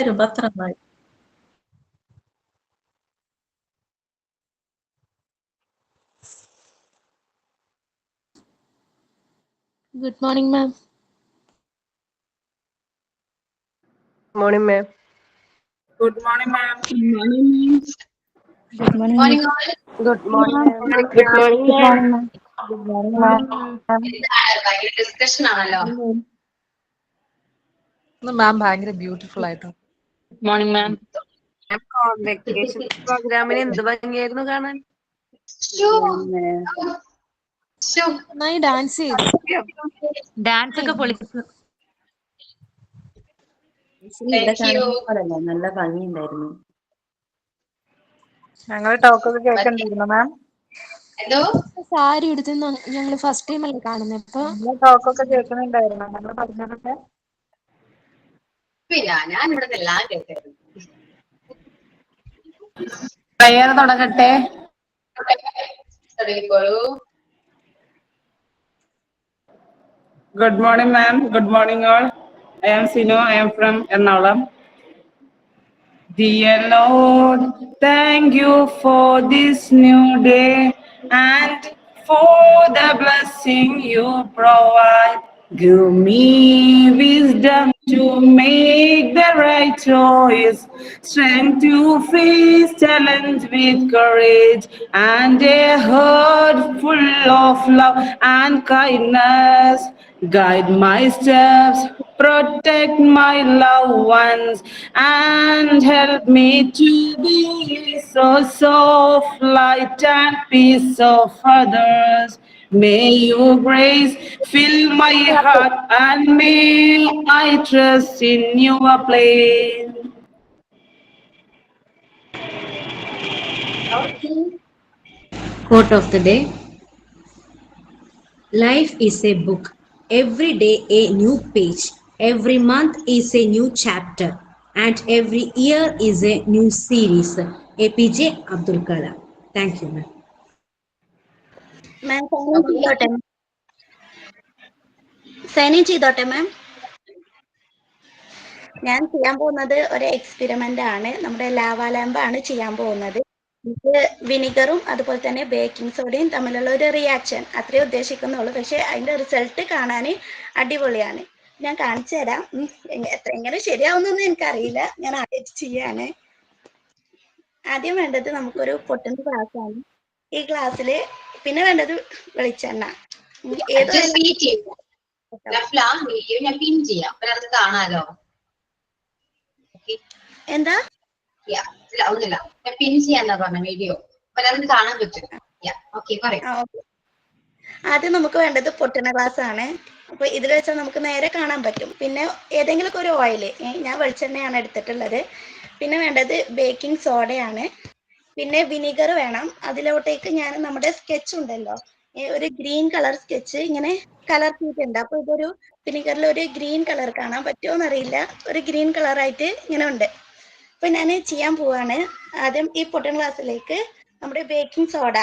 രൂപ അത്ര നന്നായി. Good morning, ma'am. Morning, ma'am. Good morning, ma'am. Good morning, ma'am. Good morning, ma'am. Good morning, ma'am. Good morning, Good ma'am. morning, ma'am. Good morning, ma'am. Discussion ആണല്ലോ. മാം ഭയങ്കര beautiful ആയിട്ട്. Good morning, ma'am. Vacation പ്രോഗ്രാമിന് എന്ത് ഭംഗിയായിരുന്നു കാണാൻ. നന്നായി dance ചെയ്തു. Dance ഒക്കെ പൊളിച്ചു. ഇവിടെ കാണുന്നതല്ല, നല്ല ഭംഗിയുണ്ടായിരുന്നു. ഞങ്ങൾ ടോക്കൊക്കെ കേൾക്കണ്ടിരുന്നു മാം. എന്തോ സാരി എടുത്ത് ഞങ്ങൾ ഫസ്റ്റ് ടൈം അല്ലേ കാണുന്നത്. അപ്പൊ ഞങ്ങൾ ടോക്കൊക്കെ കേൾക്കുന്നുണ്ടായിരുന്നു ഞങ്ങൾ പറഞ്ഞതൊക്കെ. പിന്നെ ഞാൻ ഇവിടുന്ന് എല്ലാം കേൾക്കായിരുന്നു. പ്രയർ തുടങ്ങട്ടെ. തുടങ്ങിക്കോളൂ. Good morning, ma'am. Good morning, all. I am Sinu. I am from Ernakulam. Dear Lord, thank you for this new day and for the blessing you provide. Give me wisdom to make the right choice, strength to face challenge with courage, and a heart full of love and kindness. Guide my steps, protect my loved ones, and help me to be so soft, light, and peace of others. May your grace fill my heart, and may I trust in your plan. Quote of the day. Life is a book. Every day a new page. Every month is a new chapter. And every year is a new series. APJ Abdul Kalam. Thank you, ma'am. Ma'am sign in ചെയ്തോട്ടെ ma'am. ഞാൻ ചെയ്യാൻ പോകുന്നത് ഒരു experiment ആണ്. നമ്മുടെ lava ലാമ്പാണ് ചെയ്യാൻ പോകുന്നത്. ഇത് വിനിഗറും അതുപോലെ തന്നെ ബേക്കിംഗ് സോഡയും തമ്മിലുള്ള ഒരു റിയാക്ഷൻ അത്രേ ഉദ്ദേശിക്കുന്നുള്ളൂ. പക്ഷെ അതിന്റെ റിസൾട്ട് കാണാൻ അടിപൊളിയാണ്. ഞാൻ കാണിച്ചു തരാം. എങ്ങനെ ശരിയാവുന്നൊന്നും എനിക്കറിയില്ല. ഞാൻ ആദ്യമായിട്ട് ചെയ്യാണ്. ആദ്യം വേണ്ടത് നമുക്കൊരു പൊട്ടുന്ന ഗ്ലാസ് ആണ്. ഈ ഗ്ലാസ്സിൽ പിന്നെ വേണ്ടത് വെളിച്ചെണ്ണ. ഞാൻ പിൻ ചെയ്യാം. അത് കാണാലോ. എന്താ ഒന്നുമില്ല, ഞാൻ പിൻ ചെയ്യാന്നാ പറഞ്ഞ വീഡിയോ. അത് കാണാൻ പറ്റും. ആദ്യം നമുക്ക് വേണ്ടത് പൊട്ടുന്ന ഗ്ലാസ് ആണ്. അപ്പൊ ഇതിൽ വെച്ചാൽ നമുക്ക് നേരെ കാണാൻ പറ്റും. പിന്നെ ഏതെങ്കിലും ഒരു ഓയിൽ, ഞാൻ വെളിച്ചെണ്ണയാണ് എടുത്തിട്ടുള്ളത്. പിന്നെ വേണ്ടത് ബേക്കിംഗ് സോഡയാണ്. പിന്നെ വിനിഗർ വേണം. അതിലോട്ടേക്ക് ഞാൻ നമ്മുടെ സ്കെച്ച് ഉണ്ടല്ലോ, ഒരു ഗ്രീൻ കളർ സ്കെച്ച് ഇങ്ങനെ കലർത്തിയിട്ടുണ്ട്. അപ്പൊ ഇതൊരു വിനിഗറിൽ ഒരു ഗ്രീൻ കളർ കാണാൻ പറ്റുമോ എന്നറിയില്ല. ഒരു ഗ്രീൻ കളറായിട്ട് ഇങ്ങനെ ഉണ്ട്. അപ്പൊ ഞാൻ ചെയ്യാൻ പോവാണ്. ആദ്യം ഈ പൊട്ടൻ ഗ്ലാസ്സിലേക്ക് നമ്മുടെ ബേക്കിംഗ് സോഡ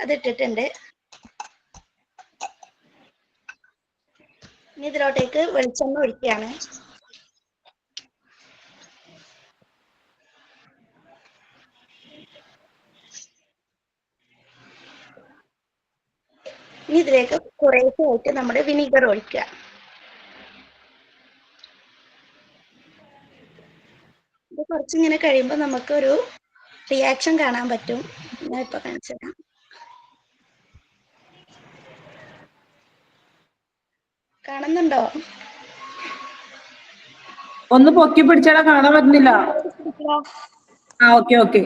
അത് ഇട്ടിട്ടുണ്ട്. ഇനി ഇതിലോട്ടേക്ക് വെളിച്ചെണ്ണ ഒഴിക്കുകയാണ്. ഇനി ഇതിലേക്ക് കുറേശ്ശായിട്ട് നമ്മുടെ വിനീഗർ ഒഴിക്കുക. ഇത് കുറച്ചിങ്ങനെ കഴിയുമ്പോൾ നമുക്കൊരു റിയാക്ഷൻ കാണാൻ പറ്റും. ഞാൻ ഇപ്പൊ കാണിച്ചു തരാം. കാണുന്നുണ്ടോ? ഒന്ന് പൊക്കി പിടിച്ചാൽ കാണാൻ പറ്റുന്നില്ല. Okay okay.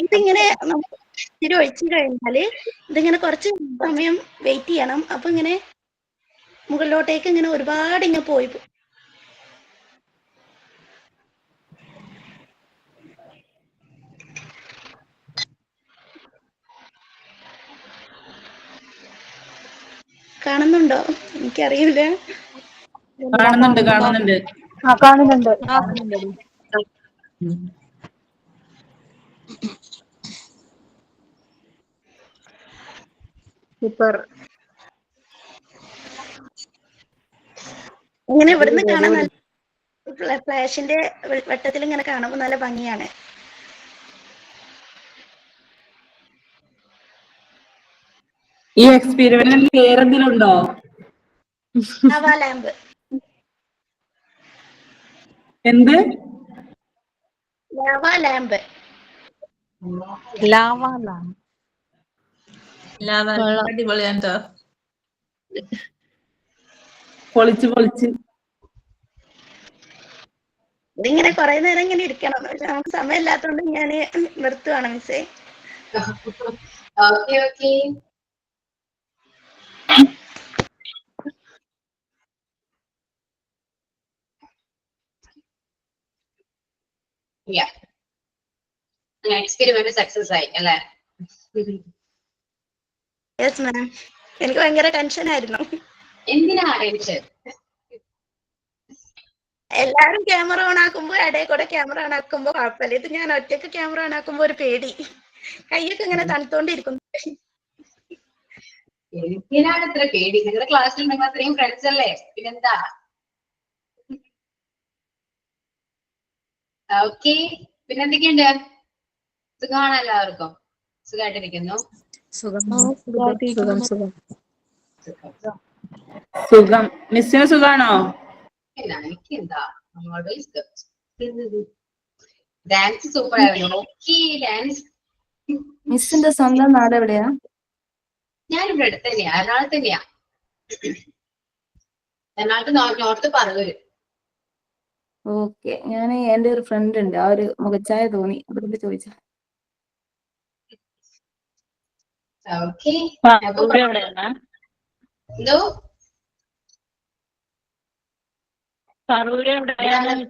ഇതിങ്ങനെ ഇത്തിരി ഒഴിച്ചു കഴിഞ്ഞാല് ഇതിങ്ങനെ കുറച്ച് സമയം വെയിറ്റ് ചെയ്യണം. അപ്പൊ ഇങ്ങനെ മുകളിലോട്ടേക്ക് ഇങ്ങനെ ഒരുപാട് ഇങ്ങനെ പോയി. കാണുന്നുണ്ടോ? എനിക്കറിയില്ല. കാണുന്നുണ്ട് കാണുന്നുണ്ട്. കാണുന്നുണ്ട്. സൂപ്പർ. ഇങ്ങനെ ഇവിടുന്ന് കാണാൻ നല്ല ഫ്ലാഷിന്റെ വെട്ടത്തിൽ ഇങ്ങനെ കാണുമ്പോൾ നല്ല ഭംഗിയാണ്. ഈ എക്സ്പെരിമെന്റിൽ വേറെന്തെങ്കിലും ഉണ്ടോ? Lava lamp. എന്ത്? Lava lamp. അടിപൊളിയാട്ടോ. പൊളിച്ച് ഇതിങ്ങനെ കുറെ നേരം ഇങ്ങനെ ഇരിക്കണം. പക്ഷെ നമുക്ക് സമയമില്ലാത്തതുകൊണ്ട് ഞാൻ നിർത്തുവാണ് മിസ്സേ. Okay okay. എക്സ്പെരിമെന്റ് സക്സസ് ആയി അല്ലേ? Yes ma'am. എനിക്ക് ഭയങ്കര ടെൻഷൻ ആയിരുന്നു. എന്തിനാ ടെൻഷൻ? എല്ലാരും ക്യാമറ ഓൺ ആക്കുമ്പോ ഇടയിൽ കൂടെ ക്യാമറ ഓൺ ആക്കുമ്പോ കുഴപ്പമില്ല. ഇത് ഞാൻ ഒറ്റയ്ക്ക് ക്യാമറ ഓൺ ആക്കുമ്പോ ഒരു പേടി. കൈയൊക്കെ ഇങ്ങനെ തണുത്തോണ്ടിരിക്കുന്നു. എന്തിനാണ് ഇത്ര പേടി? നിങ്ങളുടെ ക്ലാസ്സിൽ നിങ്ങൾ അത്രയും ഫ്രണ്ട്സ് അല്ലേ, പിന്നെന്താ? ഓക്കെ. പിന്നെന്തൊക്കെയുണ്ട്? സുഖമാണോ എല്ലാവർക്കും? സുഖമായിട്ടിരിക്കുന്നു. സുഖം. മിസ്സിന് സുഖാണോ? എനിക്ക് എന്താ, ഡാൻസ് സൂപ്പർ ആയിരുന്നു. Okay dance. മിസ്സിന്റെ സ്വന്തം നാട് എവിടെയാ? ഞാനിവിടെ അടുത്ത് തന്നെയാ, എറണാകുളത്ത് തന്നെയാ. എറണാകുളത്ത് നോർത്ത് പറവൂര്. ഓക്കെ. ഞാൻ എന്റെ ഒരു ഫ്രണ്ട് ഉണ്ട്, ആ ഒരു മുഖച്ചായ തോന്നി, അതുകൊണ്ട് ചോദിച്ചു. ഓക്കെ. എന്തോ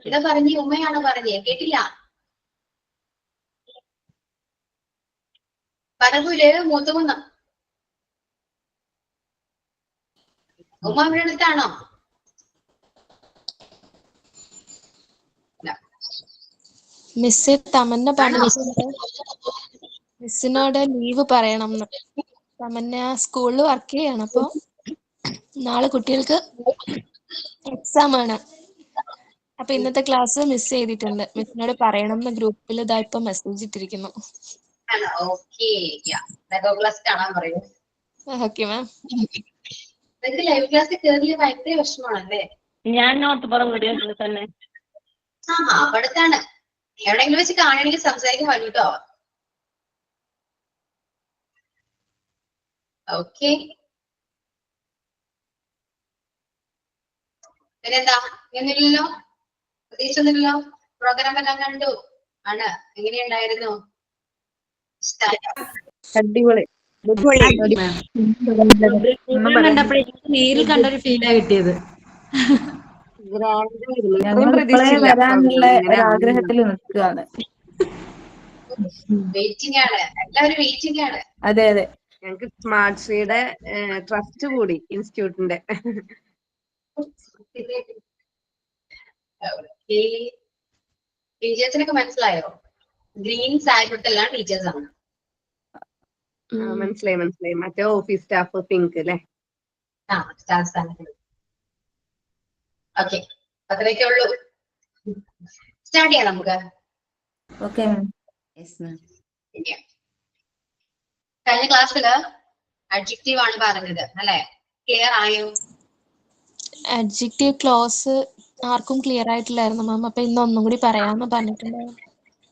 എന്താ പറഞ്ഞേ? ഉമ്മയാണോ പറഞ്ഞേ? കേട്ടില്ല. പറവൂര് മൂത്തുകുന്നം. ഉമ്മ ഇവിടെ അടുത്താണോ? മിസ് തമന്ന പറഞ്ഞിട്ടുണ്ട് മിസ്സിനോട് ലീവ് പറയണം. തമന്ന സ്കൂളിൽ വർക്ക് ചെയ്യാണ്. അപ്പൊ നാളെ കുട്ടികൾക്ക് എക്സാം ആണ്. അപ്പൊ ഇന്നത്തെ ക്ലാസ് മിസ് ചെയ്തിട്ടുണ്ട്. മിസ്സിനോട് പറയണം എന്ന് ഗ്രൂപ്പിൽ ഇതാ ഇപ്പൊ മെസ്സേജ് ഇട്ടിരിക്കുന്നു. ഓക്കെ. ക്ലാസ് കാണാൻ പറയൂ. Okay ma'am. നിങ്ങൾക്ക് ലൈവ് ക്ലാസ്സിൽ കയറിയ ഭയങ്കര വിഷമമാണല്ലേ? ഞാൻ നോർത്ത് പറവൂര് തന്നെ. അവിടത്താണ്. എവിടെയെങ്കിലും വെച്ച് കാണണമെങ്കിൽ സംസാരിക്കാൻ വരൂ കേട്ടോ. ഓക്കെ. പിന്നെന്താ? ഒന്നുമില്ലല്ലോ, പ്രത്യേകിച്ചൊന്നുമില്ലല്ലോ. പ്രോഗ്രാം എല്ലാം കണ്ടു ആണ്. എങ്ങനെയുണ്ടായിരുന്നു? അടിപൊളി. കണ്ടപ്പോഴേ നേരിൽ കണ്ടൊരു ഫീലാ കിട്ടിയത്. ഞങ്ങൾ ഇപ്പോഴേ വരാനുള്ള ഒരാഗ്രഹത്തിൽ നിൽക്കുകയാണ്. വെയിറ്റിംഗ് ആണ്, എല്ലാവരും വെയിറ്റിംഗ് ആണ്. അതെ അതെ. ഞങ്ങൾക്ക് സ്മാർട്ട് ശ്രീയുടെ ട്രസ്റ്റ് കൂടി ഇൻസ്റ്റിറ്റ്യൂട്ടിന്റെ. ടീച്ചേഴ്സിനൊക്കെ മനസ്സിലായോ? ഗ്രീൻ സാരിപ്പെട്ടെല്ലാം ടീച്ചേഴ്സ് ആണ്. മനസ്സിലായി. മറ്റേ ഓഫീസ് സ്റ്റാഫ് പിങ്ക് അല്ലേ? സ്റ്റാഫ് സ്ഥാനത്ത്. ഓക്കെ, അത്രയൊക്കെ ഉള്ളൂ. സ്റ്റാർട്ട് ചെയ്യാം നമുക്ക്. Okay ma'am. കഴിഞ്ഞ ക്ലാസ്സില് അഡ്ജക്റ്റീവ് ആണ് പറഞ്ഞത് അല്ലെ? ക്ലിയർ ആയോ? അഡ്ജക്റ്റീവ് ക്ലോസ് ആർക്കും ക്ലിയർ ആയിട്ടില്ലായിരുന്നു മാം. അപ്പൊ ഇന്ന് ഒന്നും കൂടി പറയാന്ന് പറഞ്ഞിട്ടുണ്ടായിരുന്നു.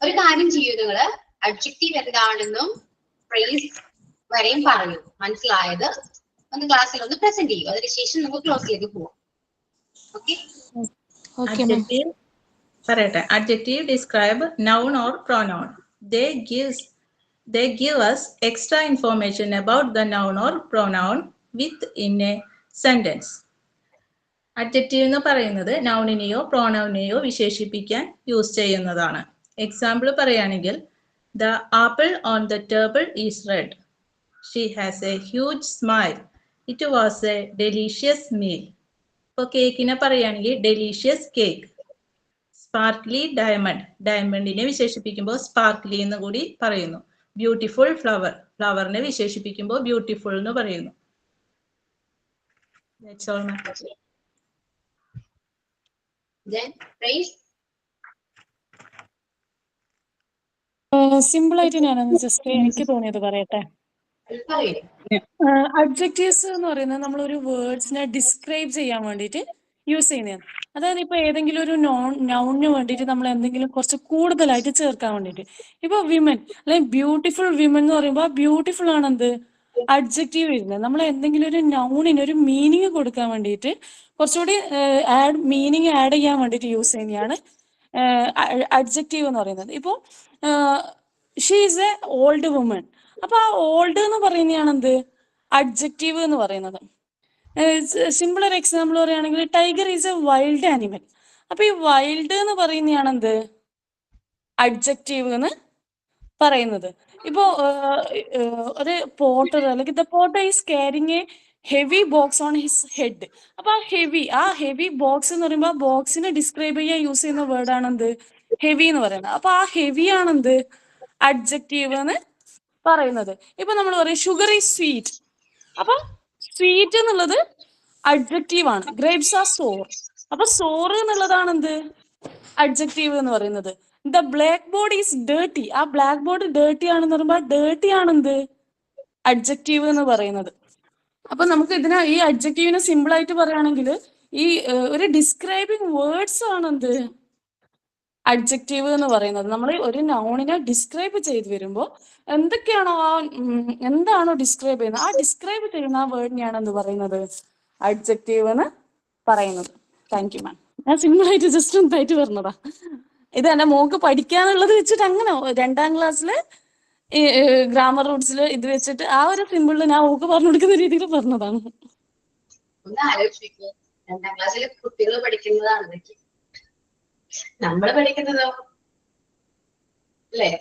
ഒരു കാര്യം ചെയ്യൂ, നിങ്ങള് അഡ്ജക്റ്റീവ് എന്താണെന്നും ഫ്രേസ് വരെയും പറയൂ. മനസ്സിലായത് ഒന്ന് ക്ലാസ്സിൽ ഒന്ന് പ്രസന്റ് ചെയ്യൂ. അതിനുശേഷം നമുക്ക് ക്ലോസിലേക്ക് പോവാം. ഓക്കെ. Adjective പറയട്ടെ. Adjective describe noun or pronoun. They give us extra information about the noun or pronoun within a sentence. Adjective എന്ന് പറയുന്നത് നൗണിനെയോ പ്രോനൗണിനെയോ വിശേഷിപ്പിക്കാൻ യൂസ് ചെയ്യുന്നതാണ്. എക്സാമ്പിൾ പറയുകയാണെങ്കിൽ, The apple on the table is red. She has a huge smile. It was a delicious meal. ഇപ്പോൾ കേക്കിനെ പറയുകയാണെങ്കിൽ delicious cake. Sparkly diamond, ഡയമണ്ടിനെ വിശേഷിപ്പിക്കുമ്പോൾ സ്പാർക്ലി എന്ന് കൂടി പറയുന്നു. Beautiful flower. ഫ്ലവറിനെ വിശേഷിപ്പിക്കുമ്പോൾ ബ്യൂട്ടിഫുൾ എന്ന് പറയുന്നു. That's all, ma'am. Then praise. Simple ആയിട്ട് ഞാനൊന്ന് ജസ്റ്റ് എനിക്ക് തോന്നിയത് പറയട്ടെ. അഡ്ജക്റ്റീവ്സ് എന്ന് പറയുന്നത് നമ്മളൊരു വേർഡ്സിനെ ഡിസ്ക്രൈബ് ചെയ്യാൻ വേണ്ടിയിട്ട് യൂസ് ചെയ്യുന്നതാണ്. അതായത് ഇപ്പൊ ഏതെങ്കിലും ഒരു നൗണിന് വേണ്ടിയിട്ട് നമ്മൾ എന്തെങ്കിലും കുറച്ച് കൂടുതലായിട്ട് ചേർക്കാൻ വേണ്ടിയിട്ട്. ഇപ്പൊ വിമൻ അല്ലെങ്കിൽ ബ്യൂട്ടിഫുൾ വിമൻ എന്ന് പറയുമ്പോൾ ബ്യൂട്ടിഫുൾ ആണെന്ത് അഡ്ജക്റ്റീവ് വരുന്നത്. നമ്മൾ എന്തെങ്കിലും ഒരു നൗണിന് ഒരു മീനിങ് കൊടുക്കാൻ വേണ്ടിയിട്ട് കുറച്ചുകൂടി മീനിങ് ആഡ് ചെയ്യാൻ വേണ്ടിയിട്ട് യൂസ് ചെയ്യുന്നതാണ് അഡ്ജക്റ്റീവ് എന്ന് പറയുന്നത്. ഇപ്പോൾ she is A old woman. അപ്പൊ ആ ഓൾഡ് എന്ന് പറയുന്നതാണ് എന്ത് അഡ്ജക്റ്റീവ് എന്ന് പറയുന്നത്. സിമ്പിൾ ഒരു എക്സാമ്പിൾ പറയുകയാണെങ്കിൽ tiger is A wild animal. അപ്പൊ ഈ വൈൽഡ് എന്ന് പറയുന്നതാണ് എന്ത് അഡ്ജക്റ്റീവ് എന്ന് പറയുന്നത്. ഇപ്പോ ഒരു പോട്ടർ അല്ലെങ്കിൽ the Potter is carrying A heavy box on his head. അപ്പൊ ആ ഹെവി ബോക്സ് എന്ന് പറയുമ്പോൾ ആ ബോക്സിനെ ഡിസ്ക്രൈബ് ചെയ്യാൻ യൂസ് ചെയ്യുന്ന വേർഡ് ആണെന്ത് ഹെവി എന്ന് പറയുന്നത്. അപ്പൊ ആ ഹെവി ആണെന്ത് അഡ്ജക്റ്റീവ് എന്ന് പറയുന്നത്. ഇപ്പൊ നമ്മൾ പറയും ഷുഗർ ഈസ് സ്വീറ്റ്. അപ്പൊ സ്വീറ്റ് എന്നുള്ളത് അഡ്ജക്റ്റീവ് ആണ്. ഗ്രേപ്സ് ആർ സോർ. അപ്പൊ സോർ എന്നുള്ളതാണ് എന്ത് അഡ്ജക്റ്റീവ് എന്ന് പറയുന്നത്. The black board is dirty. ആ ബ്ലാക്ക് ബോർഡ് ഡേർട്ടി ആണെന്ന് പറയുമ്പോൾ ഡേർട്ടി ആണെന്ത് അഡ്ജക്റ്റീവ് എന്ന് പറയുന്നത്. അപ്പൊ നമുക്ക് ഈ അഡ്ജക്റ്റീവിനെ സിമ്പിൾ ആയിട്ട് പറയുകയാണെങ്കിൽ ഈ ഒരു ഡിസ്ക്രൈബിങ് വേർഡ്സ് ആണെന്ത് അഡ്ജക്റ്റീവ് എന്ന് പറയുന്നത്. നമ്മൾ ഒരു നൗണിനെ ഡിസ്ക്രൈബ് ചെയ്ത് വരുമ്പോൾ എന്തൊക്കെയാണോ എന്താണോ ഡിസ്ക്രൈബ് ചെയ്യുന്നത് ആ ഡിസ്ക്രൈബ് ചെയ്യുന്ന ആ വേർഡിനെയാണ് എന്ത് പറയുന്നത് അഡ്ജക്റ്റീവ് എന്ന് പറയുന്നത്. Thank you ma'am. ഞാൻ സിമ്പിൾ ആയിട്ട് ജസ്റ്റ് ഒന്നായിട്ട് പറഞ്ഞതാ. ഇത് എന്റെ മോക്ക് പഠിക്കാനുള്ളത് വെച്ചിട്ട് അങ്ങനെ 2ാം ക്ലാസ്സില് ഗ്രാമർ റൂട്ട്സിൽ ഇത് വെച്ചിട്ട് ആ ഒരു സിമ്പിളിൽ ഞാൻ ഓക്ക് പറഞ്ഞു കൊടുക്കുന്ന രീതിയിൽ പറഞ്ഞതാണ്. ഒന്ന് ആലോചിക്കൂ, 2ാം ക്ലാസ്സിലെ കുട്ടികൾ പഠിക്കുന്നതാണ് ഇതൊക്കെ. നമ്മൾ പഠിക്കുന്നതോ അല്ലേ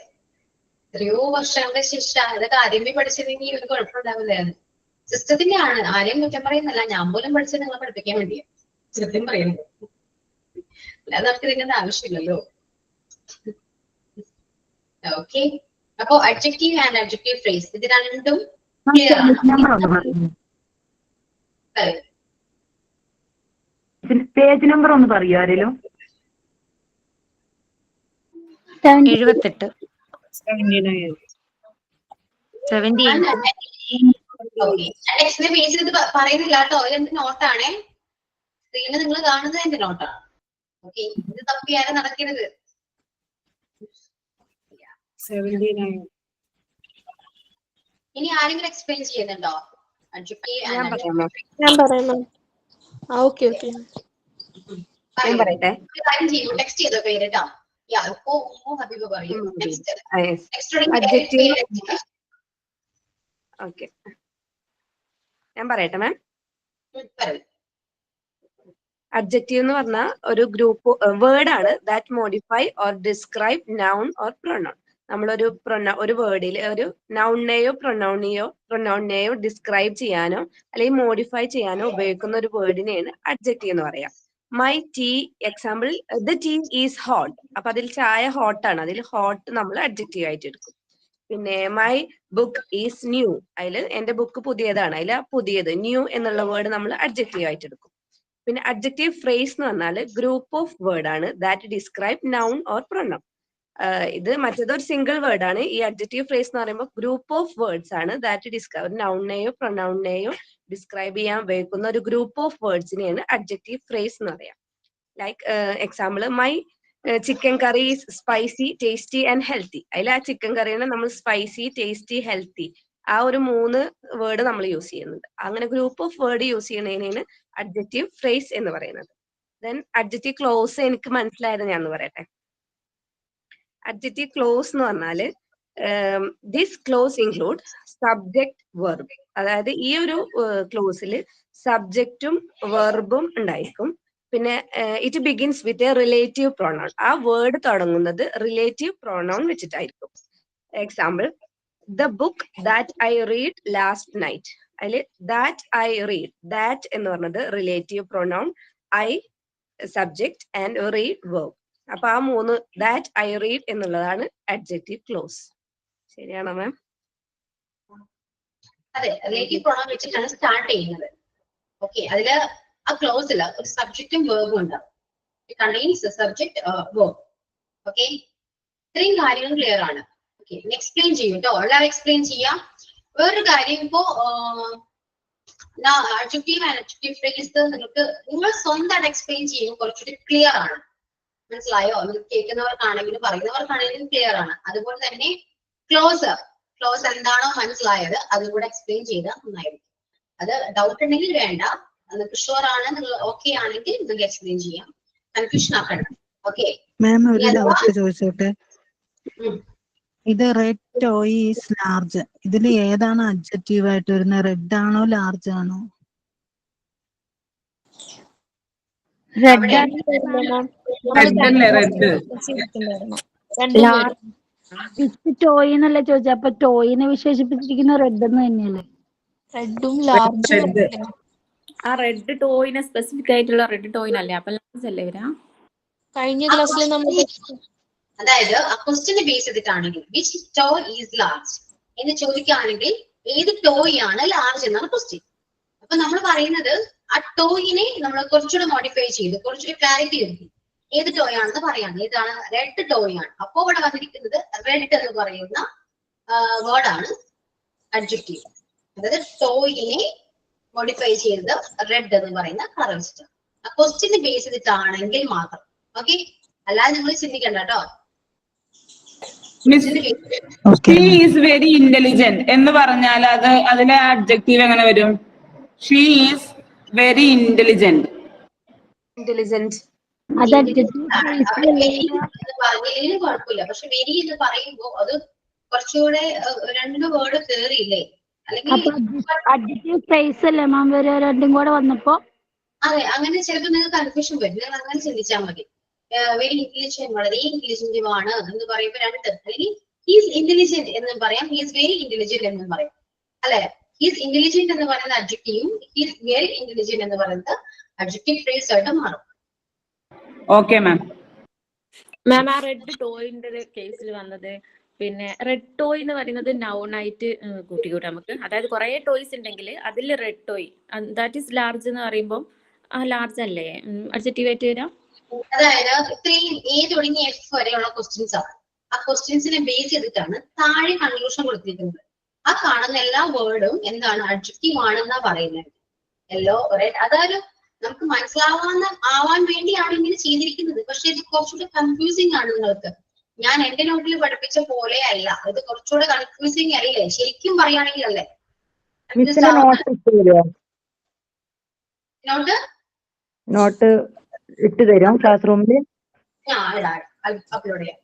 എത്രയോ വർഷങ്ങളുടെ ശേഷം അതൊക്കെ ആദ്യമേ പഠിച്ചിരുന്നെങ്കിൽ ഒരു കുഴപ്പമുണ്ടാവില്ലായിരുന്നു. സിസ്റ്റത്തിന്റെ ആണ്, ആരെയും കുറ്റം പറയുന്നല്ല. ഞാൻ പോലും പഠിച്ചത് നിങ്ങളെ പഠിപ്പിക്കാൻ വേണ്ടിയാ സത്യം പറയുന്നത്. അല്ലാതെ നമുക്ക് ഇതിന്റെ ആവശ്യമില്ലല്ലോ. ഓക്കെ, അപ്പോ അഡ്ജക്റ്റീവ് ആൻഡ് അഡ്ജക്റ്റീവ് ഫ്രേസ് ഇത് രണ്ടും ക്ലിയർ ആണ്. പേജ് നമ്പർ ഒന്ന് പറയൂ ആരെങ്കിലും. 78. ഇത് പറയുന്നില്ല കേട്ടോ, ഇതെന്ത് നോട്ടാണേ, സ്ക്രീനിൽ നിങ്ങൾ കാണുന്നത് എന്റെ നോട്ടാണ്. ഓക്കെ, ഇത് തപ്പിയാലും നടക്കരുത്. ഇനി ആരെങ്കിലും എക്സ്പ്ലെയിൻ ചെയ്യുന്നുണ്ടോ? ഞാൻ പറയാം. ഓക്കെ പറയട്ടെ. ടെക്സ്റ്റ് ചെയ്തോ പേര് കേട്ടോ. ഹബീബ് പറയൂ. ഓക്കെ, ഞാൻ പറയട്ടെ മാം. അഡ്ജക്റ്റീവ് എന്ന് പറഞ്ഞാൽ ഒരു ഗ്രൂപ്പ് വേർഡ് ആണ് that modify or describe noun or pronoun. നമ്മളൊരു ഒരു വേർഡിൽ ഒരു നൗണിനെയോ പ്രൊനൗണിനെയോ ഡിസ്ക്രൈബ് ചെയ്യാനോ അല്ലെങ്കിൽ മോഡിഫൈ ചെയ്യാനോ ഉപയോഗിക്കുന്ന ഒരു വേർഡിനെയാണ് അഡ്ജക്റ്റീവ് എന്ന് പറയാം. My tea example, the tea is hot. അപ്പൊ അതിൽ ചായ ഹോട്ടാണ്, അതിൽ ഹോട്ട് നമ്മൾ അഡ്ജക്റ്റീവ് ആയിട്ട് എടുക്കും. പിന്നെ മൈ ബുക്ക് ഈസ് ന്യൂ, അതിൽ എന്റെ ബുക്ക് പുതിയതാണ്, അതിൽ പുതിയത് ന്യൂ എന്നുള്ള വേർഡ് നമ്മൾ അഡ്ജക്റ്റീവ് ആയിട്ട് എടുക്കും. പിന്നെ അഡ്ജക്റ്റീവ് ഫ്രേസ് എന്ന് പറഞ്ഞാൽ ഗ്രൂപ്പ് ഓഫ് വേർഡ് ആണ് that describe noun or pronoun. ഇത് മറ്റേതൊരു സിംഗിൾ വേർഡ് ആണ്. ഈ അഡ്ജക്റ്റീവ് ഫ്രേസ് എന്ന് പറയുമ്പോൾ ഗ്രൂപ്പ് ഓഫ് വേർഡ്സ് ആണ് ദാറ്റ് ഡിസ്ക്രൈബ് നൗണിനെയോ പ്രൊനൗണിനെയോ ഡിസ്ക്രൈബ് ചെയ്യാൻ ഉപയോഗിക്കുന്ന ഒരു ഗ്രൂപ്പ് ഓഫ് വേർഡ്സിനെയാണ് അഡ്ജക്റ്റീവ് ഫ്രേസ് എന്ന് പറയാം. Like example, my chicken curry is spicy, tasty and healthy. അതിൽ ആ ചിക്കൻ കറിനെ നമ്മൾ സ്പൈസി, ടേസ്റ്റി, ഹെൽത്തി ആ ഒരു 3 വേർഡ് നമ്മൾ യൂസ് ചെയ്യുന്നുണ്ട്. അങ്ങനെ ഗ്രൂപ്പ് ഓഫ് വേർഡ് യൂസ് ചെയ്യുന്നതിനാണ് അഡ്ജക്റ്റീവ് ഫ്രേസ് എന്ന് പറയുന്നത്. ദെൻ അഡ്ജക്റ്റീവ് ക്ലോസ് എനിക്ക് മനസ്സിലായത് ഞാൻ പറയട്ടെ. അഡ്ജക്റ്റീവ് ക്ലോസ് എന്ന് പറഞ്ഞാല് this clause include subject verb. അതായത് ഈ ഒരു ക്ലോസിൽ സബ്ജക്റ്റും വെർബും ഉണ്ടായിരിക്കും. പിന്നെ it begins with a relative pronoun. ആ വേർഡ് തുടങ്ങുന്നത് റിലേറ്റീവ് പ്രൊനൗൺ വെച്ചിട്ടായിരിക്കും. Example, the book that I read last night. അതിൽ ദാറ്റ് ഐ റീഡ്, ദാറ്റ് എന്ന് പറഞ്ഞത് relative pronoun, I subject and read verb. അപ്പൊ ആ 3 ദാറ്റ് ഐ റീഡ് എന്നുള്ളതാണ് adjective clause. ശരിയാണോ മാം? അതെ, റിലേറ്റീവ് പ്രൊണൗൺ വെച്ചിട്ടാണ് സ്റ്റാർട്ട് ചെയ്യുന്നത്. ഓക്കെ, അതില് ആ ക്ലോസിൽ ഒരു സബ്ജക്റ്റും വേർബും ഉണ്ടാവും. It contains subject verb. Okay, ഇത്രയും കാര്യങ്ങൾ ക്ലിയർ ആണ്. ഓക്കെ, എക്സ്പ്ലെയിൻ ചെയ്യും കേട്ടോ, എല്ലാവരും എക്സ്പ്ലെയിൻ ചെയ്യാം. വേറൊരു കാര്യം, ഇപ്പോ അഡ്ജക്റ്റീവ് ആൻഡ് അഡ്ജക്റ്റീവ് ഫ്രേസ് നിങ്ങൾക്ക് നിങ്ങൾ സ്വന്തമായിട്ട് എക്സ്പ്ലെയിൻ ചെയ്യുമ്പോൾ കുറച്ചുകൂടി ക്ലിയർ ആണ്. മനസ്സിലായോ? നിങ്ങൾക്ക് കേൾക്കുന്നവർക്കാണെങ്കിലും പറയുന്നവർക്കാണെങ്കിലും ക്ലിയർ ആണ്. അതുപോലെ തന്നെ ക്ലോസ് എന്താണോ മനസ്സിലായത് അതും കൂടെ എക്സ്പ്ലെയിൻ ചെയ്താൽ നന്നായിരിക്കും. അത് ഡൗട്ട് ഉണ്ടെങ്കിൽ വേണ്ട, നിങ്ങൾക്ക് ഷുവർ ആണ്, നിങ്ങൾ ഓക്കെ ആണെങ്കിൽ നിങ്ങൾക്ക് എക്സ്പ്ലെയിൻ ചെയ്യാം, കൺഫ്യൂഷൻ ആക്കണ്ട. ഓക്കെ മാം, ഒരു ഡൗട്ട് ചോദിച്ചോട്ടെ? ഇത് റെഡ് ടോയ് ഈസ് ലാർജ്, ഇതിൽ ഏതാണ് അഡ്ജക്റ്റീവ് ആയിട്ട് വരുന്നത്? റെഡ് ആണോ ലാർജ് ആണോ? ടോയ് എന്നല്ലേ ചോദിച്ചത്? അപ്പൊ ടോയിനെ വിശേഷിപ്പിച്ചിരിക്കുന്ന റെഡ് എന്ന് തന്നെയല്ലേ? റെഡും ലാർജും. ആ റെഡ് ടോയിനെ സ്പെസിഫിക് ആയിട്ടുള്ള റെഡ് ടോയിനല്ലേ? അപ്പൊ ലാർജ് അല്ലേ വരാ? കഴിഞ്ഞ ക്ലാസ്സിൽ നമ്മൾ അതായത് ക്വസ്റ്റ്യനെ ബേസ് ചെയ്തിട്ടാണെങ്കിൽ വിച്ച് ടോയ് ഈസ് ലാർജ് എന്ന് ചോദിക്കുകയാണെങ്കിൽ ഏത് ടോയ് ആണ് ലാർജ് എന്നാണ് ക്വസ്റ്റ്യൻ. അപ്പൊ നമ്മൾ പറയുന്നത് ആ ടോയിനെ നമ്മൾ കുറച്ചുകൂടെ മോഡിഫൈ ചെയ്ത് കുറച്ചുകൂടി ക്ലാരിറ്റി വരുത്തി ഏത് ടോയ് ആണെന്ന് പറയാണ്. ഏതാണ്? റെഡ് ടോയ് ആണ്. അപ്പോ ഇവിടെ വന്നിരിക്കുന്നത് റെഡ് എന്ന് പറയുന്ന വേർഡാണ് അഡ്ജക്റ്റീവ്. അതായത് ടോയിനെ മോഡിഫൈ ചെയ്തത് റെഡ് എന്ന് പറയുന്ന കളർ വെച്ചിട്ട് ക്വസ്റ്റ്യനെ ബേസ് ചെയ്തിട്ടാണെങ്കിൽ മാത്രം. ഓക്കെ, അല്ലാതെ നിങ്ങൾ ചിന്തിക്കണ്ട കേട്ടോ. ഷീ ഈസ് വെരി ഇന്റലിജന്റ് എന്ന് പറഞ്ഞാൽ അതിലെ അഡ്ജക്റ്റീവ് എങ്ങനെ വരും? She is very intelligent. പറഞ്ഞില്ലെങ്കിലും കുഴപ്പമില്ല, പക്ഷെ വെരി എന്ന് പറയുമ്പോ അത് കുറച്ചുകൂടെ രണ്ട് വേർഡ് കേറിയില്ലേ? അഡ്ജക്റ്റീവ് ഫ്രേസ് അല്ലേ മാം വരെ രണ്ടും കൂടെ വന്നപ്പോ? അതെ, അങ്ങനെ ചിലപ്പോൾ നിങ്ങൾക്ക് കൺഫ്യൂഷൻ വരും. നിങ്ങൾ അങ്ങനെ ചിന്തിച്ചാൽ മതി. വെരി ഇന്റലിജന്റ്, വളരെ ഇന്റലിജന്റീവ് ആണ് എന്ന് പറയുമ്പോൾ രണ്ട്, അല്ലെങ്കിൽ ഹീസ് ഇന്റലിജന്റ് എന്ന് പറയാം, ഹീസ് വെരി ഇന്റലിജന്റ് എന്ന് പറയാം, അല്ലെ? ഹീസ് ഇന്റലിജന്റ് എന്ന് പറയുന്ന അഡ്ജക്റ്റീവും ഹീസ് വെരി ഇന്റലിജന്റ് എന്ന് പറയുന്നത് അഡ്ജക്റ്റീവ് ഫ്രേസ് ആയിട്ട് മാറും. Okay ma'am. മാം, ആ റെഡ് ടോയിന്റെ കേസിൽ വന്നത് പിന്നെ റെഡ് ടോയ് എന്ന് പറയുന്നത് നൗൺ ആയിട്ട് കൂട്ടിക്കൂട്ടാം നമുക്ക്. അതായത് കുറെ ടോയ്സ് ഉണ്ടെങ്കിൽ അതിൽ red toy that is large എന്ന് പറയുമ്പോൾ ആ ലാർജ് അല്ലേ അഡ്ജക്റ്റീവ് ആയിട്ട് വരാം? അതായത് ഇത്രയും A തുടങ്ങി F വരെയുള്ള ക്വസ്റ്റ്യൻസ് ആണ്. ആ ക്വസ്റ്റ്യൻസിനെ ബേസ് ചെയ്തിട്ടാണ് താഴെ കൺക്ലൂഷൻ കൊടുത്തിരിക്കുന്നത്. ആ കാണുന്ന എല്ലാ വേർഡും എന്താണ്? അഡ്ജക്റ്റീവ് ആണെന്നാ പറയുന്നത്. യെല്ലോ, റെഡ്, അതായത് നമുക്ക് ആവാൻ വേണ്ടിയാണ് ഇങ്ങനെ ചെയ്തിരിക്കുന്നത്. പക്ഷെ ഇത് കുറച്ചുകൂടെ കൺഫ്യൂസിങ് ആണ് നിങ്ങൾക്ക്. ഞാൻ എന്റെ നോട്ടിൽ പഠിപ്പിച്ച പോലെ അല്ല, ഇത് കുറച്ചുകൂടെ കൺഫ്യൂസിങ് അല്ലേ? ശരിക്കും പറയുകയാണെങ്കിൽ അല്ലേ? നോട്ട് ഇട്ട് തരും ക്ലാസ് റൂമിൽ. അപ്ലോഡ് ചെയ്യാം.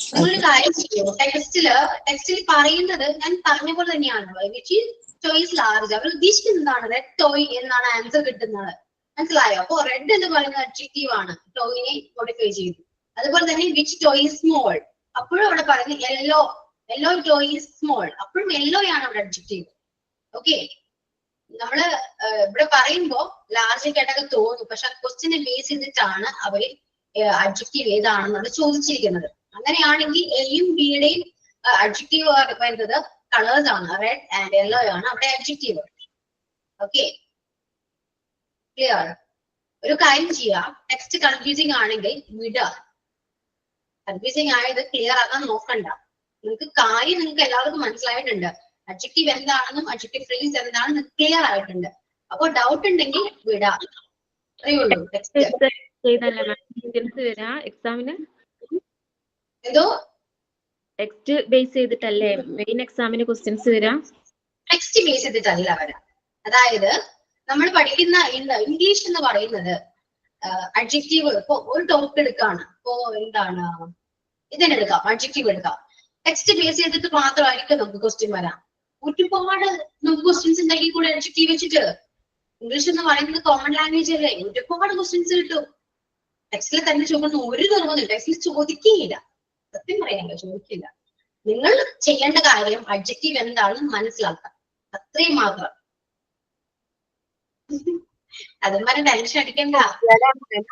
നിങ്ങളൊരു കാര്യം ചെയ്യും, ടെക്സ്റ്റിൽ പറയുന്നത് ഞാൻ പറഞ്ഞ പോലെ തന്നെയാണ്. വിച്ച് ചോയ്സ് ലാർജ്, അവർ ഉദ്ദേശിക്കുന്നതാണ് റെഡ് ടോയ് എന്നാണ് ആൻസർ കിട്ടുന്നത്. മനസ്സിലായോ? അപ്പൊ റെഡ് എന്ന് പറയുന്ന അഡ്ജക്റ്റീവ് ആണ്, ടോയിനെ മോഡിഫൈ ചെയ്തു. അതുപോലെ തന്നെ വിച്ച് ടോയ് സ്മോൾ, അപ്പോഴും അവിടെ പറയുന്നത് യെല്ലോ ടോയ് സ്മോൾ, അപ്പോഴും യെല്ലോ ആണ് അവിടെ അഡ്ജക്റ്റീവ്. ഓക്കെ, നമ്മള് ഇവിടെ പറയുമ്പോ ലാർജ് കേട്ടൊക്കെ തോന്നും, പക്ഷെ ക്വസ്റ്റ്യനെ ബേസ് ചെയ്തിട്ടാണ് അവര് അഡ്ജക്റ്റീവ് ഏതാണെന്നാണ് ചോദിച്ചിരിക്കുന്നത്. അങ്ങനെയാണെങ്കിൽ എയും ബിയുടെയും അഡ്ജക്റ്റീവ് വരുന്നത് കളേഴ്സ് ആണ്, റെഡ് ആൻഡ് യെല്ലോ ആണ് അവിടെ അഡ്ജക്റ്റീവ്. Okay, clear? ഒരു കാര്യം ചെയ്യാം, ടെക്സ്റ്റ് കൺഫ്യൂസിങ് ആണെങ്കിൽ വിടുക. കൺഫ്യൂസിങ് ആയത് ക്ലിയർ ആക്കാൻ നോക്കണ്ട. നിങ്ങൾക്ക് എല്ലാവർക്കും മനസ്സിലായിട്ടുണ്ട്. അഡ്ജക്റ്റീവ് എന്താണെന്നും അഡ്ജക്റ്റീവ് ഫ്രേസ് എന്താണെന്ന് ക്ലിയർ ആയിട്ടുണ്ട്. അപ്പൊ ഡൗട്ട് ഉണ്ടെങ്കിൽ വിടാം, അറിയുള്ളൂ. എക്സാമിന് എന്തോ ടെക്സ്റ്റ് ബേസ് ചെയ്തിട്ടല്ലേ മെയിൻ എക്സാമിന് ക്വസ്റ്റ്യൻസ് വരാം? ടെക്സ്റ്റ് ബേസ് ചെയ്തിട്ടല്ല വരാം. അതായത് നമ്മൾ പഠിക്കുന്ന ഇംഗ്ലീഷ് എന്ന് പറയുന്നത് അഡ്ജക്റ്റീവ്, ഇപ്പൊ ഒരു ടോപ്പിക് എടുക്കാണ്, ഇപ്പോ എന്താണ് ഇതിനെടുക്കാം, അഡ്ജക്റ്റീവ് എടുക്കാം. ടെക്സ്റ്റ് ബേസ് ചെയ്തിട്ട് മാത്രമായിരിക്കും നമുക്ക് ക്വസ്റ്റ്യൻ വരാം. ഒരുപാട് നമുക്ക് ക്വസ്റ്റ്യൻസ് ഉണ്ടെങ്കിൽ കൂടെ അഡ്ജക്റ്റീവ് വെച്ചിട്ട്. ഇംഗ്ലീഷ് എന്ന് പറയുന്നത് കോമൺ ലാംഗ്വേജ് അല്ലേ, ഒരുപാട് ക്വസ്റ്റ്യൻസ് കിട്ടും. ടെക്സ്റ്റിൽ തന്നെ ചോദിക്കുന്ന ഒരു നിർബന്ധം ടെക്സ്റ്റിൽ ചോദിക്കുകയില്ല, സത്യം പറയാനല്ലോ, ചോദിക്കില്ല. നിങ്ങൾ ചെയ്യേണ്ട കാര്യം അഡ്ജക്റ്റീവ് എന്താണെന്ന് മനസ്സിലാക്കാം, അത്രയും മാത്രം. അതും പറഞ്ഞ ടെൻഷൻ അടിക്കണ്ട.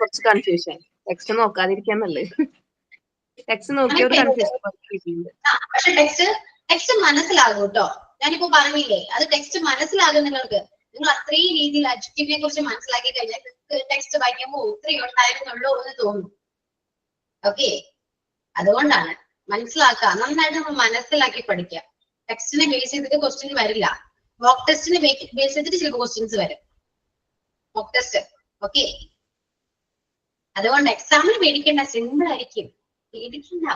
കുറച്ച് കൺഫ്യൂഷൻ, ടെക്സ്റ്റ് നോക്കാതിരിക്കാൻ നല്ലത്. ടെക്സ്റ്റ് നോക്കിയ ഒരു കൺഫ്യൂഷൻ. പക്ഷെ ടെക്സ്റ്റ് മനസ്സിലാകും കേട്ടോ. ഞാനിപ്പോ പറഞ്ഞില്ലേ, അത് ടെക്സ്റ്റ് മനസ്സിലാകും നിങ്ങൾക്ക്. നിങ്ങൾ അത്രയും രീതിയിൽ അഡ്ജക്റ്റീവിനെ കുറിച്ച് മനസ്സിലാക്കി കഴിഞ്ഞാൽ ടെക്സ്റ്റ് വായിക്കുമ്പോൾ ഇത്രയും ഉണ്ടായിരുന്നുള്ളൂ എന്ന് തോന്നും. ഓക്കെ, അതുകൊണ്ടാണ് മനസ്സിലാക്കുക, നന്നായിട്ട് നമ്മൾ മനസ്സിലാക്കി പഠിക്കുക. ടെക്സ്റ്റിനെ ബേസ് ചെയ്തിട്ട് ക്വസ്റ്റ്യൻ വരില്ല. മോക്ക് ടെസ്റ്റിനെ ബേസ് ചെയ്തിട്ട് ചിലപ്പോൾ ക്വസ്റ്റ്യൻസ് വരും. Mock test okay. അതുകൊണ്ട് എക്സാമിന് പേടിക്കേണ്ട, സിമ്പിൾ ആയിരിക്കും, പേടിക്കണ്ട.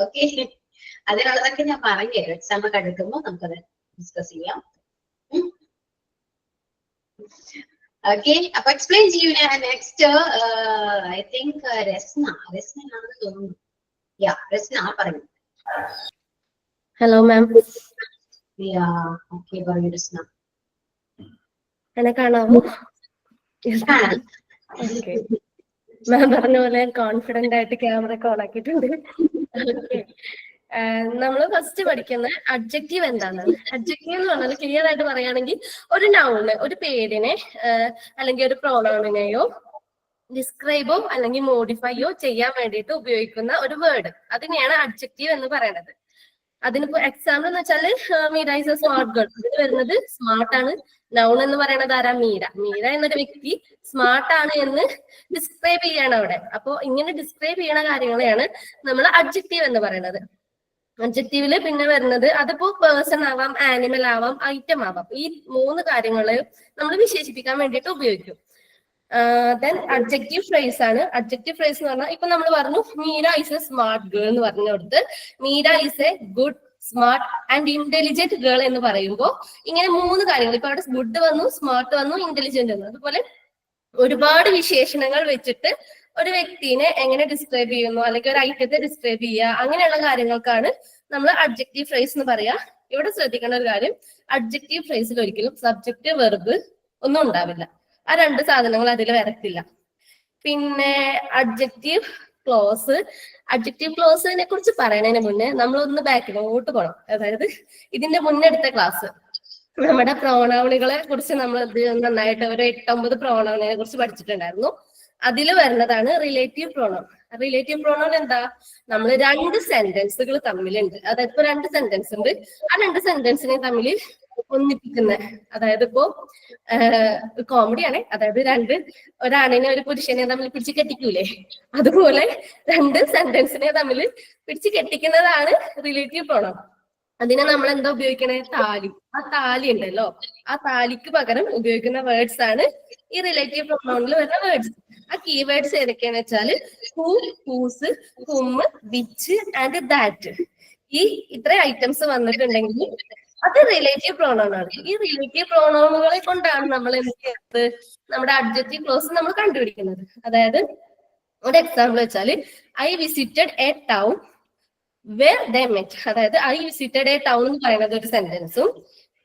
ഓക്കെ, അതിനുള്ളതൊക്കെ ഞാൻ പറഞ്ഞുതരും. എക്സാം ഒക്കെ എടുക്കുമ്പോൾ നമുക്കത് ഡിസ്കസ് ചെയ്യാം. ഓക്കെ, അപ്പൊ എക്സ്പ്ലെയിൻ ചെയ്യൂ. നെക്സ്റ്റ് ഐ തിങ്ക് രസ്നാണെന്ന് തോന്നുന്നു. യാ, രസ്ന പറഞ്ഞു. Hello ma'am. യാ, ഓക്കെ, പറയൂ രസ്ന. എന്നെ കാണാമോ? ഓക്കെ, മാം പറഞ്ഞ പോലെ കോൺഫിഡന്റ് ആയിട്ട് ക്യാമറ ഒക്കെ ഓൺ ആക്കിയിട്ടുണ്ട്. ഓക്കെ, നമ്മൾ ഫസ്റ്റ് പഠിക്കുന്ന അഡ്ജക്റ്റീവ് എന്താണ്? അഡ്ജക്റ്റീവ് എന്ന് പറഞ്ഞാൽ ക്ലിയർ ആയിട്ട് പറയുകയാണെങ്കിൽ ഒരു നൗണ്, ഒരു പേരിനെ അല്ലെങ്കിൽ ഒരു പ്രോനൗണിനെയോ ഡിസ്ക്രൈബോ അല്ലെങ്കിൽ മോഡിഫൈയോ ചെയ്യാൻ വേണ്ടിയിട്ട് ഉപയോഗിക്കുന്ന ഒരു വേർഡ്, അതിനെയാണ് അഡ്ജക്റ്റീവ് എന്ന് പറയുന്നത്. അതിനിപ്പോ എക്സാമ്പിൾ എന്ന് വെച്ചാല് Meera is a smart girl. ഇത് വരുന്നത് സ്മാർട്ട് ആണ്. നൗൺ എന്ന് പറയുന്നത് ആരാ? മീര. മീര എന്നൊരു വ്യക്തി സ്മാർട്ട് ആണ് എന്ന് ഡിസ്ക്രൈബ് ചെയ്യാണ് അവിടെ. അപ്പൊ ഇങ്ങനെ ഡിസ്ക്രൈബ് ചെയ്യുന്ന കാര്യങ്ങളെയാണ് നമ്മൾ അഡ്ജക്റ്റീവ് എന്ന് പറയുന്നത്. അഡ്ജക്റ്റീവില് പിന്നെ വരുന്നത് അതിപ്പോ പേഴ്സൺ ആവാം, ആനിമൽ ആവാം, ഐറ്റം ആവാം. ഈ 3 കാര്യങ്ങളെ നമ്മൾ വിശേഷിപ്പിക്കാൻ വേണ്ടിയിട്ട് ഉപയോഗിക്കും. ദെൻ അഡ്ജക്റ്റീവ് ഫ്രേസ് ആണ്. അഡ്ജക്റ്റീവ് ഫ്രേസ് എന്ന് പറഞ്ഞാൽ ഇപ്പൊ നമ്മൾ പറഞ്ഞു Meera is a smart girl എന്ന് പറഞ്ഞു കൊടുത്ത് Meera is A good, smart and intelligent girl എന്ന് പറയുമ്പോൾ ഇങ്ങനെ 3 കാര്യങ്ങൾ, ഇപ്പൊ അവിടെ ഗുഡ് വന്നു, സ്മാർട്ട് വന്നു, ഇന്റലിജന്റ് വന്നു. അതുപോലെ ഒരുപാട് വിശേഷണങ്ങൾ വെച്ചിട്ട് ഒരു വ്യക്തിനെ എങ്ങനെ ഡിസ്ക്രൈബ് ചെയ്യുന്നു, അല്ലെങ്കിൽ ഒരു ഐറ്റത്തെ ഡിസ്ക്രൈബ് ചെയ്യുക, അങ്ങനെയുള്ള കാര്യങ്ങൾക്കാണ് നമ്മൾ അഡ്ജക്റ്റീവ് ഫ്രേസ് എന്ന് പറയാ. ഇവിടെ ശ്രദ്ധിക്കേണ്ട ഒരു കാര്യം, അഡ്ജക്റ്റീവ് ഫ്രേസിൽ ഒരിക്കലും സബ്ജക്റ്റ്, വെർബ് ഒന്നും ഉണ്ടാവില്ല. ആ 2 സാധനങ്ങൾ അതിൽ വരത്തില്ല. പിന്നെ അഡ്ജക്റ്റീവ് ക്ലോസ്. അഡ്ജക്റ്റീവ് ക്ലോസിനെ കുറിച്ച് പറയുന്നതിന് മുന്നേ നമ്മളൊന്ന് ബാക്കിലോട്ട് പോകണം. അതായത് ഇതിന്റെ മുന്നെടുത്ത ക്ലാസ് നമ്മുടെ പ്രോണൗണുകളെ കുറിച്ച് നമ്മൾ നന്നായിട്ട് ഒരു 8-9 പ്രോണൗണിനെ കുറിച്ച് പഠിച്ചിട്ടുണ്ടായിരുന്നു. അതിൽ വരുന്നതാണ് റിലേറ്റീവ് പ്രോണൗൺ. റിലേറ്റീവ് പ്രോണൗൺ എന്താ? നമ്മൾ 2 സെന്റൻസുകൾ തമ്മിലുണ്ട്. അതായത് ഇപ്പൊ 2 സെന്റൻസ് ഉണ്ട്, ആ 2 സെന്റൻസിനെ തമ്മിൽ ഒന്നിപ്പിക്കുന്ന, അതായത് ഇപ്പോ കോമഡിയാണ്. അതായത് ഒരാണിനെ ഒരു പുരുഷനെ തമ്മിൽ പിടിച്ച് കെട്ടിക്കൂലേ, അതുപോലെ 2 സെന്റൻസിനെ തമ്മിൽ പിടിച്ച് കെട്ടിക്കുന്നതാണ് റിലേറ്റീവ് പ്രോണൗൺ. അതിനെ നമ്മൾ എന്താ ഉപയോഗിക്കണേ? താലി. ആ താലി ഉണ്ടല്ലോ, ആ താലിക്ക് പകരം ഉപയോഗിക്കുന്ന വേർഡ്സ് ആണ് ഈ റിലേറ്റീവ് പ്രൊനൗണിൽ വരുന്ന വേർഡ്സ്. ആ കീവേഡ്സ് ഏതൊക്കെയാന്ന് വെച്ചാൽ who, whose, whom, which and that. ഈ ഇത്ര ഐറ്റംസ് വന്നിട്ടുണ്ടെങ്കിൽ അത് റിലേറ്റീവ് പ്രോണൗൺ ആണ്. ഈ റിലേറ്റീവ് പ്രോണൗണുകളെ കൊണ്ടാണ് നമ്മൾ എന്ത് നമ്മുടെ അഡ്ജക്റ്റീവ് ക്ലോസ് നമ്മൾ കണ്ടുപിടിക്കുന്നത്. അതായത് ഒരു എക്സാമ്പിൾ വെച്ചാൽ I visited a town where they met. അതായത് ഐ വിസിറ്റഡ് എ ടൗൺ എന്ന് പറയുന്നത് ഒരു സെന്റൻസും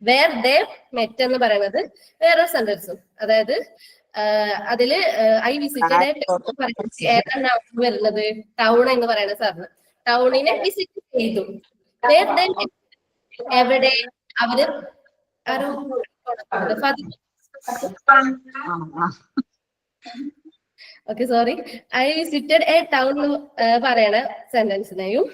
വേർ ദേ മെറ്റ് എന്ന് പറയുന്നത് വേറൊരു സെന്റൻസും. അതായത് അതില് ഐ വിസിറ്റഡ് എ ടൗൺ ഏതാണ് വരുന്നത്? ടൗൺ എന്ന് പറയുന്ന സാറിന് ടൗണിനെ വിസിറ്റ് ചെയ്തു. വേർ ദേ മെറ്റ് എവിടെ? അവര് okay, sorry. I visited a town പറയണ സെന്റൻസിനെയും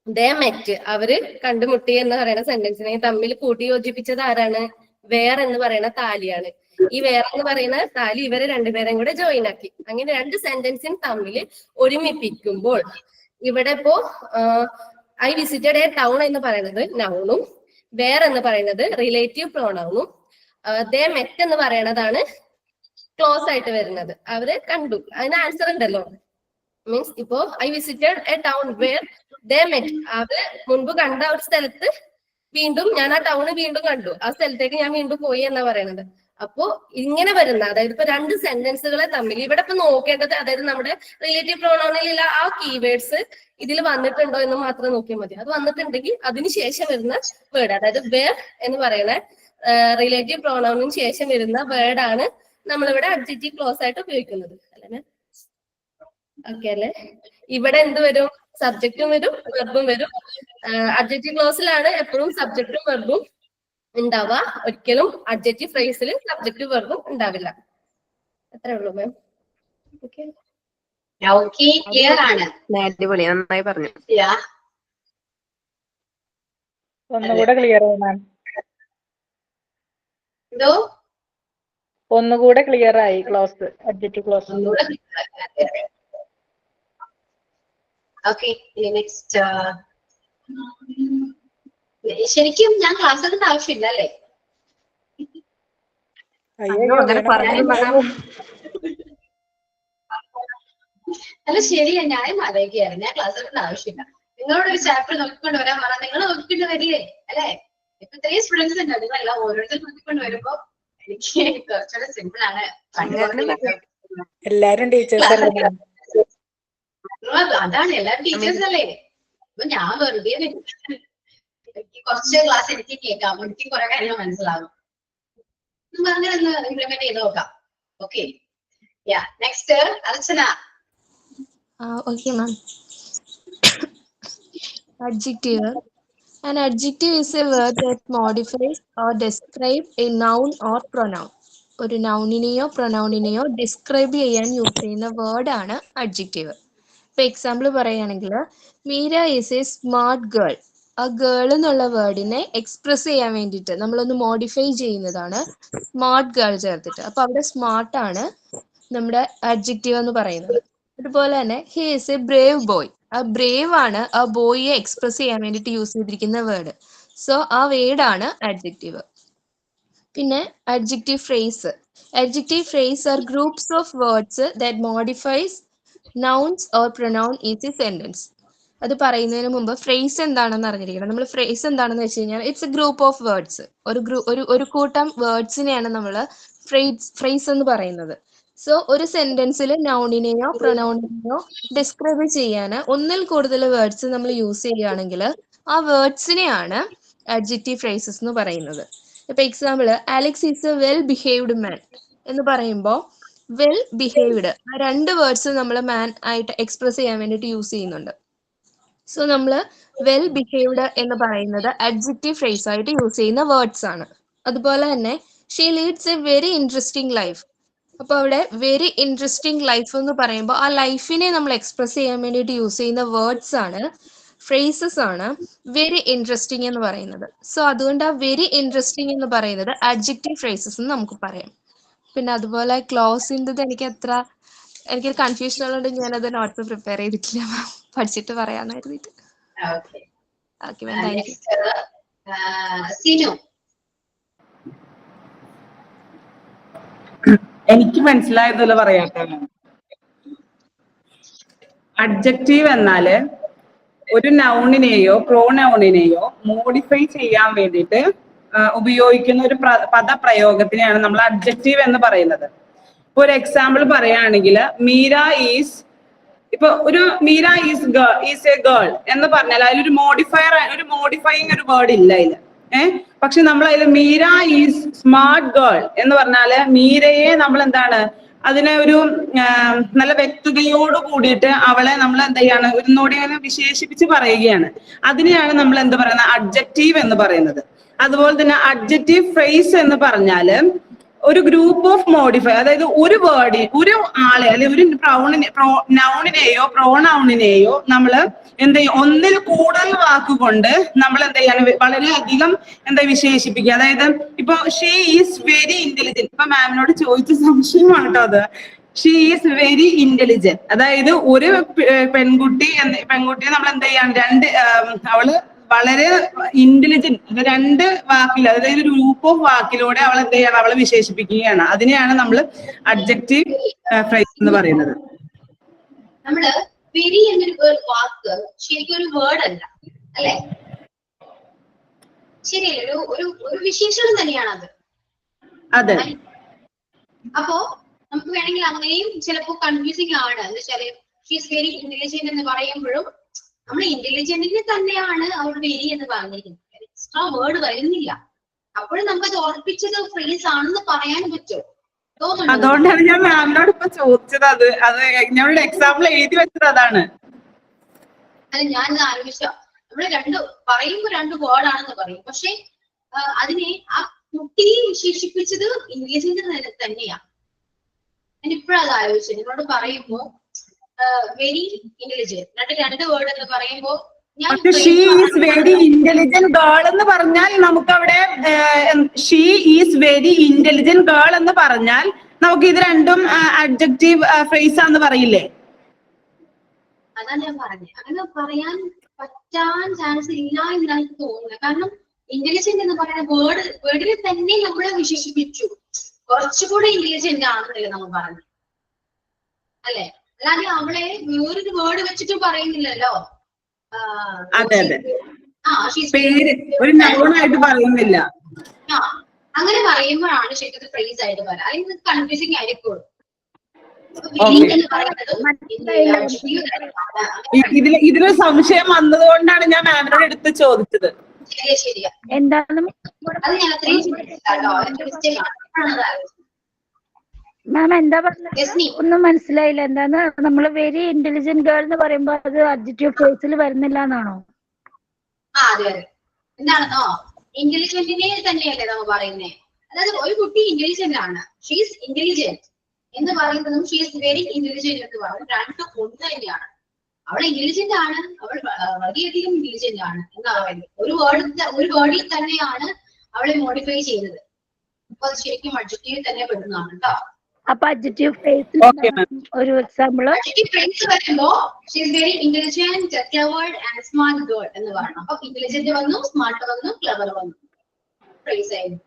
ദേ മെറ്റ് അവര് കണ്ടുമുട്ടി എന്ന് പറയുന്ന സെന്റൻസിനെയും തമ്മിൽ കൂട്ടി യോജിപ്പിച്ചത് ആരാണ്? വേർ എന്ന് പറയുന്ന താലിയാണ്. ഈ വേർ എന്ന് പറയുന്ന താലി ഇവരെ 2 പേരെയും കൂടെ ജോയിൻ ആക്കി. അങ്ങനെ 2 സെന്റൻസിന് തമ്മിൽ ഒരുമിപ്പിക്കുമ്പോൾ ഇവിടെ ഇപ്പോ ഐ വിസിറ്റഡ് എ ടൗൺ എന്ന് പറയുന്നത് നൗണും വേർ എന്ന് പറയുന്നത് റിലേറ്റീവ് പ്രോണൗണും ദേ മെറ്റ് എന്ന് പറയുന്നതാണ് ക്ലോസ് ആയിട്ട് വരുന്നത്. അവര് കണ്ടു, അതിന് ആൻസർ ഉണ്ടല്ലോ. മീൻസ് ഇപ്പോ I visited a town where they met, അവര് മുൻപ് കണ്ട ഒരു സ്ഥലത്ത് വീണ്ടും ഞാൻ ആ ടൗണ് വീണ്ടും കണ്ടു, ആ സ്ഥലത്തേക്ക് ഞാൻ വീണ്ടും പോയി എന്നാ പറയുന്നത്. അപ്പോ ഇങ്ങനെ വരുന്ന, അതായത് ഇപ്പൊ 2 സെന്റൻസുകളെ തമ്മിൽ ഇവിടെ ഇപ്പൊ നോക്കേണ്ടത്, അതായത് നമ്മുടെ റിലേറ്റീവ് പ്രോണൗണിലുള്ള ആ കീവേഡ്സ് ഇതിൽ വന്നിട്ടുണ്ടോ എന്ന് മാത്രം നോക്കിയാൽ മതി. അത് വന്നിട്ടുണ്ടെങ്കിൽ അതിനുശേഷം വരുന്ന വേർഡ്, അതായത് വേർ എന്ന് പറയുന്ന റിലേറ്റീവ് പ്രോണൗണിന് ശേഷം വരുന്ന വേർഡാണ് നമ്മളിവിടെ അഡ്ജക്റ്റീവ് ക്ലോസ് ആയിട്ട് ഉപയോഗിക്കുന്നത്. അല്ലേ? ഓക്കെ അല്ലേ? ഇവിടെ എന്ത് വരും? സബ്ജക്റ്റും വരും, വെർബും വരും. അഡ്ജക്റ്റീവ് ക്ലോസിലാണ് എപ്പോഴും സബ്ജക്റ്റും വെർബും ഉണ്ടാവുക. ഒരിക്കലും അഡ്ജക്റ്റീവ് ഫ്രേസിൽ സബ്ജക്റ്റും വെർബും ഉണ്ടാവില്ല. അത്രേ ഉള്ളൂ മാം. ഓക്കെ, ക്ലിയർ ആണ്. അടിപൊളി, നന്നായി പറഞ്ഞു. ഒന്നുകൂടെ ക്ലിയർ ആയി മാം. എന്തോ ഒന്നുകൂടെ ക്ലിയർ ആയി ക്ലോസ്, അഡ്ജക്റ്റീവ് ക്ലോസ്. ഒന്നുകൂടെ ഓക്കെ. നെക്സ്റ്റ്. ശരിക്കും ഞാൻ ക്ലാസ് എടുക്കേണ്ട ആവശ്യമില്ല അല്ലേ? അങ്ങനെ പറഞ്ഞു മാം. അല്ല ശരിയാ, ഞാൻ ആലോചിക്കുകയായിരുന്നു ഞാൻ ക്ലാസ് എടുക്കേണ്ട ആവശ്യമില്ല. നിങ്ങളോട് ഒരു ചാപ്റ്റർ നോക്കിക്കൊണ്ട് വരാൻ പറഞ്ഞാൽ നിങ്ങൾ നോക്കിക്കൊണ്ട് വരില്ലേ അല്ലേ? ഇപ്പൊ ഇത്രയും സ്റ്റുഡൻസ് ഉണ്ട്, നിങ്ങളെല്ലാം ഓരോരുത്തർ നോക്കിക്കൊണ്ട് വരുമ്പോ എനിക്ക് കുറച്ചുകൂടെ സിമ്പിൾ ആണ്. എല്ലാരും ടീച്ചേഴ്സ് അല്ലേ മാം? അതാണ്, എല്ലാരും ടീച്ചേഴ്സ് അല്ലേ? അപ്പൊ ഞാൻ വെറുതെ കുറച്ച് ക്ലാസ് എനിക്ക് കേൾക്കാം, എനിക്ക് കുറെ കാര്യങ്ങൾ മനസ്സിലാകും. നമുക്ക് അങ്ങനെ ഒന്ന് ഇംപ്ലിമെന്റ് ചെയ്ത് നോക്കാം. Okay. Next Archana. Okay, ma'am. Adjective. An adjective is a word that modifies or describes a noun or pronoun. ഒരു നൗണിനെയോ പ്രൊനൗണിനെയോ ഡിസ്ക്രൈബ് ചെയ്യാൻ യൂസ് ചെയ്യുന്ന വേർഡാണ് അഡ്ജക്റ്റീവ്. ഇപ്പൊ എക്സാമ്പിൾ പറയുകയാണെങ്കിൽ Meera is a smart girl. ആ ഗേൾ എന്നുള്ള വേർഡിനെ എക്സ്പ്രസ് ചെയ്യാൻ വേണ്ടിയിട്ട് നമ്മളൊന്ന് മോഡിഫൈ ചെയ്യുന്നതാണ് സ്മാർട്ട് ഗേൾ ചേർത്തിട്ട്. അപ്പൊ അവിടെ സ്മാർട്ടാണ് നമ്മുടെ അഡ്ജക്റ്റീവ് എന്ന് പറയുന്നത്. അതുപോലെ തന്നെ he is a brave boy. ആ ബ്രേവ് ആണ് ആ ബോയിയെ എക്സ്പ്രസ് ചെയ്യാൻ വേണ്ടിയിട്ട് യൂസ് ചെയ്തിരിക്കുന്ന വേർഡ്. സോ ആ വേർഡാണ് അഡ്ജക്റ്റീവ്. പിന്നെ adjective phrase. Adjective phrase are groups of words that modifies nouns or pronoun is a sentence. അത് പറയുന്നതിന് മുമ്പ് ഫ്രേസ് എന്താണെന്ന് അറിഞ്ഞിരിക്കണം. നമ്മൾ ഫ്രേസ് എന്താണെന്ന് വെച്ച് കഴിഞ്ഞാൽ it's A group of words. ഒരു കൂട്ടം വേർഡ്സിനെയാണ് നമ്മൾ ഫ്രേസ് എന്ന് പറയുന്നത്. സോ ഒരു സെന്റൻസിൽ നൗണിനെയോ പ്രൊനൗണിനെയോ ഡിസ്ക്രൈബ് ചെയ്യാൻ ഒന്നിൽ കൂടുതൽ വേർഡ്സ് നമ്മൾ യൂസ് ചെയ്യുകയാണെങ്കിൽ ആ വേർഡ്സിനെയാണ് adjective phrases എന്ന് പറയുന്നത്. ഇപ്പൊ example Alex is a well behaved man എന്ന് പറയുമ്പോൾ വെൽ ബിഹേവ്ഡ് ആ രണ്ട് വേർഡ്സ് നമ്മൾ മാൻ ആയിട്ട് എക്സ്പ്രസ് ചെയ്യാൻ വേണ്ടിയിട്ട് യൂസ് ചെയ്യുന്നുണ്ട്. സോ നമ്മൾ വെൽ ബിഹേവ്ഡ് എന്ന് പറയുന്നത് അഡ്ജക്റ്റീവ് ഫ്രേസ് ആയിട്ട് യൂസ് ചെയ്യുന്ന വേർഡ്സ് ആണ്. അതുപോലെ തന്നെ she leads a very interesting life. അപ്പൊ അവിടെ വെരി ഇൻട്രസ്റ്റിംഗ് ലൈഫ് എന്ന് പറയുമ്പോൾ ആ ലൈഫിനെ നമ്മൾ എക്സ്പ്രസ് ചെയ്യാൻ വേണ്ടിയിട്ട് യൂസ് ചെയ്യുന്ന വേർഡ്സ് ആണ്, ഫ്രേസസ് ആണ് വെരി ഇൻട്രസ്റ്റിംഗ് എന്ന് പറയുന്നത്. സോ അതുകൊണ്ട് ആ വെരി ഇൻട്രസ്റ്റിംഗ് എന്ന് പറയുന്നത് അഡ്ജക്റ്റീവ് ഫ്രേസസ് എന്ന് നമുക്ക് പറയാം. പിന്നെ അതുപോലെ ക്ലോസിൻ്റെ എനിക്കൊരു കൺഫ്യൂഷൻ ഉള്ളതുകൊണ്ട് ഞാനത് നോട്ട്സ് പ്രിപ്പയർ ചെയ്തിട്ടില്ല, പഠിച്ചിട്ട് പറയാന്ന് കരുതിയിട്ട്. Okay ma'am, thank you. എനിക്ക് മനസ്സിലായതുപോലെ പറയാട്ടെ. അഡ്ജക്റ്റീവ് എന്നാല് ഒരു നൗണിനെയോ പ്രോനൗണിനെയോ മോഡിഫൈ ചെയ്യാൻ വേണ്ടിയിട്ട് ഉപയോഗിക്കുന്ന ഒരു പദപ്രയോഗത്തിനെയാണ് നമ്മൾ അഡ്ജക്റ്റീവ് എന്ന് പറയുന്നത്. ഇപ്പൊ ഒരു എക്സാമ്പിൾ പറയുകയാണെങ്കിൽ മീര ഈസ്, ഇപ്പൊ ഒരു മീര ഈസ് എ ഗേൾ എന്ന് പറഞ്ഞാൽ അതിലൊരു മോഡിഫൈയിങ് ഒരു വേർഡ് ഇല്ല അതിൽ. പക്ഷെ നമ്മൾ അതിൽ മീര ഈസ് സ്മാർട്ട് ഗേൾ എന്ന് പറഞ്ഞാല് മീരയെ നമ്മൾ എന്താണ് അതിനെ ഒരു നല്ല വ്യക്തതയോട് കൂടിയിട്ട് അവളെ നമ്മൾ എന്ത് ചെയ്യാണ് ഒന്നുകൂടി വിശേഷിപ്പിച്ച് പറയുകയാണ്. അതിനെയാണ് നമ്മൾ എന്ത് പറയുന്നത് അഡ്ജക്റ്റീവ് എന്ന് പറയുന്നത്. അതുപോലെ തന്നെ അഡ്ജക്റ്റീവ് ഫ്രേസ് എന്ന് പറഞ്ഞാല് ഒരു ഗ്രൂപ്പ് ഓഫ് മോഡിഫൈ, അതായത് ഒരു വേർഡ് ഒരു ആളെ അല്ലെങ്കിൽ ഒരു നൗണിനെയോ പ്രോനൗണിനെയോ നമ്മൾ എന്ത് ചെയ്യും ഒന്നിൽ കൂടുതൽ വാക്കുകൊണ്ട് നമ്മൾ എന്ത് ചെയ്യാണ് വളരെയധികം വിശേഷിപ്പിക്കുക. അതായത് ഇപ്പൊ ഷീ ഈസ് വെരി ഇന്റലിജന്റ്. ഇപ്പൊ മാമിനോട് ചോദിച്ച സംശയമാണ് കേട്ടോ അത്. ഷീ ഈസ് വെരി ഇന്റലിജന്റ്, അതായത് ഒരു പെൺകുട്ടിയെ നമ്മൾ എന്ത് ചെയ്യാണ് അവള് വളരെ ഇന്റലിജന്റ് രണ്ട് വാക്കിൽ, അതായത് ഒരു ഗ്രൂപ്പ് ഓഫ് വാക്കിലൂടെ അവൾ എന്ത് ചെയ്യണം അവളെ വിശേഷിപ്പിക്കുകയാണ്. അതിനെയാണ് നമ്മൾ അഡ്ജക്റ്റീവ് ഫ്രേസ് എന്ന് പറയുന്നത്. നമ്മള് വെരി എന്നൊരു വാക്ക് ശരിക്കും ഒരു വേർഡ് അല്ല അല്ലെ? ശരിയല്ലേ? ഒരു വിശേഷണം തന്നെയാണ് അത്. അതെ. അപ്പോ നമുക്ക് വേണമെങ്കിൽ അങ്ങനെയും ചിലപ്പോ കൺഫ്യൂസിങ് ആണ്. എന്ന് വെച്ചാല് ഷീസ് വെരി ഇന്റലിജന്റ് എന്ന് പറയുമ്പോഴും നമ്മൾ ഇന്റലിജന്റിന് തന്നെയാണ് അവർ വെരി എന്ന് പറഞ്ഞിരിക്കുന്നത്. എക്സ്ട്രാ വേർഡ് വരുന്നില്ല. അപ്പോഴും നമുക്കത് ഉറപ്പിച്ചത് ഫ്രേസ് ആണെന്ന് പറയാൻ പറ്റുമോ? അതുകൊണ്ടാണ് ഞാൻ മാമിനോട് ഇപ്പൊ ചോദിച്ചത്. അത് ഞങ്ങളുടെ എക്സാമ്പിൾ എഴുതി വെച്ചത് അതാണ്. അല്ല, ഞാൻ ആലോചിച്ച നമ്മള് പറയുമ്പോ രണ്ട് വേർഡ് ആണെന്ന് പറയും, പക്ഷെ അതിനെ ആ കുട്ടിയെ വിശേഷിപ്പിച്ചത് ഇന്റലിജന്റ് തന്നെയാണ്. ഞാൻ ഇപ്പോഴത് ആലോചിച്ചത്. നിങ്ങളോട് പറയുമ്പോ വെരി ഇന്റലിജന്റ് രണ്ട് വേർഡ് എന്ന് പറയുമ്പോ ഞാൻ പക്ഷെ she is very intelligent girl എന്ന് പറഞ്ഞാൽ നമുക്കവിടെ she is very intelligent girl എന്ന് പറഞ്ഞാൽ നമുക്ക് ഇത് രണ്ടും അഡ്ജക്റ്റീവ് ഫ്രേസ് ആണെന്ന് പറയില്ലേ? അതാ ഞാൻ പറഞ്ഞത്. അങ്ങനെ പറയാൻ പറ്റാൻ ചാൻസ് ഇല്ല എന്നാണ് എനിക്ക് തോന്നുന്നത്. കാരണം ഇന്റലിജന്റ് എന്ന് പറയുന്ന വേർഡിൽ തന്നെ നമ്മളെ വിശേഷിപ്പിച്ചു. കുറച്ചുകൂടെ ഇന്റലിജന്റ് ആണെന്നല്ലേ നമ്മൾ പറഞ്ഞു, അല്ലെ? അല്ലാതെ അവളെ വേറൊരു വേർഡ് വെച്ചിട്ട് പറയുന്നില്ലല്ലോ. അതെ അതെ, പേര് ഒരു നൗണായിട്ട് പറയുന്നില്ല. അങ്ങനെ പറയുമ്പോഴാണ് ശരിക്കും ഫ്രേസ് ആയിട്ട് പറയാം. അല്ലെങ്കിൽ കൺഫ്യൂസിങ് ആയിരിക്കും. ഇതിന് സംശയം വന്നതുകൊണ്ടാണ് ഞാൻ മാമിനോട് എടുത്ത് ചോദിച്ചത്. ശരിയാ. എന്താണ് മാം എന്താ പറഞ്ഞത്? ഒന്നും മനസ്സിലായില്ല. എന്താണ് നമ്മൾ വെരി ഇന്റലിജന്റ് ഗേൾ എന്ന് പറയുമ്പോ അത് അഡ്ജക്റ്റീവ് ഫ്രേസിൽ വരുന്നില്ല എന്നാണോ? അതെ അതെ. എന്താണെന്നോ, ഇന്റലിജന്റിനെ തന്നെയല്ലേ നമ്മൾ പറയുന്നേ. അതായത് ഒരു കുട്ടി ഇന്റലിജന്റ് ആണ്, ഷീസ് ഇന്റലിജന്റ് എന്ന് പറയുന്നതും ഷീസ് വെരി ഇന്റലിജന്റ് എന്ന് പറയുന്നത് രണ്ടും ഒന്ന് തന്നെയാണ്. അവൾ ഇന്റലിജന്റ് ആണ്, അവൾ വളരെയധികം ഇന്റലിജന്റ് ആണ് എന്നാണ് പറയുന്നത്. ഒരു വേർഡിൽ തന്നെയാണ് അവളെ മോഡിഫൈ ചെയ്തത്. അപ്പൊ അത് ശരിക്കും അഡ്ജക്റ്റീവ് തന്നെ പെടുന്നതാണ് കേട്ടോ. അപ്പൊ അഡ്ജക്റ്റീവ് ഫ്രേസ് ഒരു എക്സാമ്പിൾ, അഡ്ജക്റ്റീവ് ഫ്രേസ് വരുമ്പോ she's very intelligent, clever and smart girl എന്ന് പറയണം. അപ്പൊ ഇന്റലിജന്റ് വന്നു, സ്മാർട്ട് വന്നു, ക്ലെവർ വന്നു, ഫ്രേസ് ആയിരുന്നു.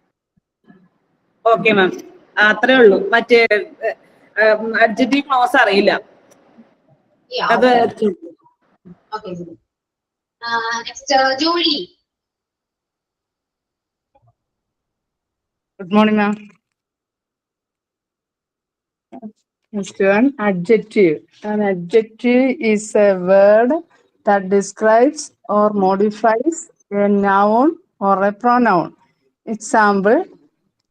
ഓക്കെ മാം, അത്രേ ഉള്ളൂ. മറ്റേ അഡ്ജക്റ്റീവ് ക്ലോസ് അറിയില്ല. അത് നെക്സ്റ്റ് ജോലി. Good morning, ma'am. Next one, adjective. An adjective is a word that describes or modifies a noun or a pronoun. Example,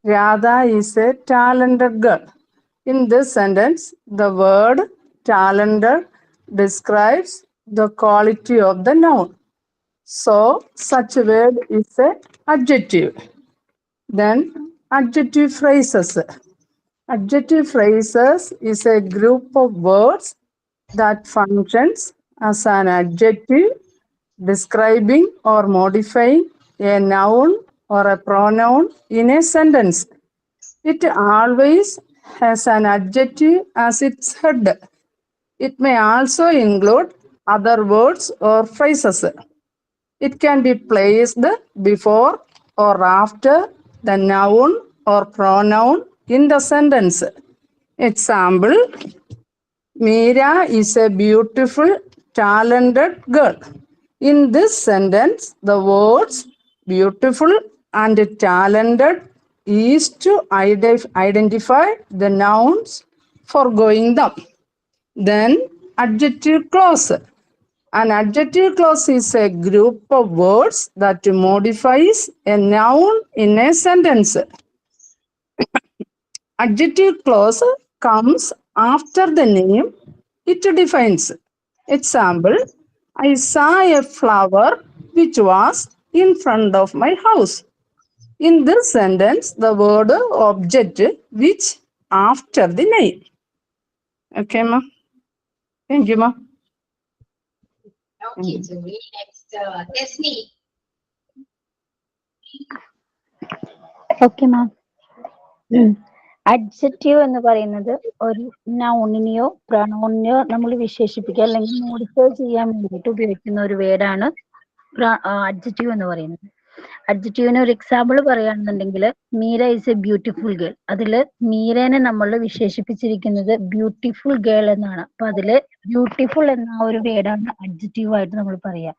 Radha is a talented girl. In this sentence, the word talented describes the quality of the noun. So, such a word is a adjective. Then, adjective phrases. Adjective phrases is a group of words that functions as an adjective describing or modifying a noun or a pronoun in a sentence. It always has an adjective as its head. It may also include other words or phrases. It can be placed before or after the noun or pronoun in the sentence. Example, Meera is a beautiful, talented girl. In this sentence, the words beautiful and talented is to identify the nouns foregoing them. Then, adjective clause. An adjective clause is a group of words that modifies a noun in a sentence. Adjective clause comes after the name it defines. Example, I saw a flower which was in front of my house. In this sentence, the word object which after the name. Okay, ma. Thank you, ma. Okay, Joey. Next, Tesni. Okay ma'am. Adjective എന്ന് പറയുന്നത് ഒരു നൗണിനെയോ പ്രൊനൗണിനെയോ നമ്മൾ വിശേഷിപ്പിക്കുക അല്ലെങ്കിൽ modify ചെയ്യാൻ വേണ്ടിയിട്ട് ഉപയോഗിക്കുന്ന ഒരു വേർഡാണ് അഡ്ജക്റ്റീവ് എന്ന് പറയുന്നത്. അഡ്ജക്റ്റീവിന് ഒരു എക്സാമ്പിൾ പറയുകയാണെന്നുണ്ടെങ്കിൽ, Meera is a beautiful girl. അതിൽ മീരനെ നമ്മൾ വിശേഷിപ്പിച്ചിരിക്കുന്നത് ബ്യൂട്ടിഫുൾ ഗേൾ എന്നാണ്. അപ്പൊ അതില് ബ്യൂട്ടിഫുൾ എന്ന ഒരു വേർഡാണ് അഡ്ജക്റ്റീവ് ആയിട്ട് നമ്മൾ പറയുക.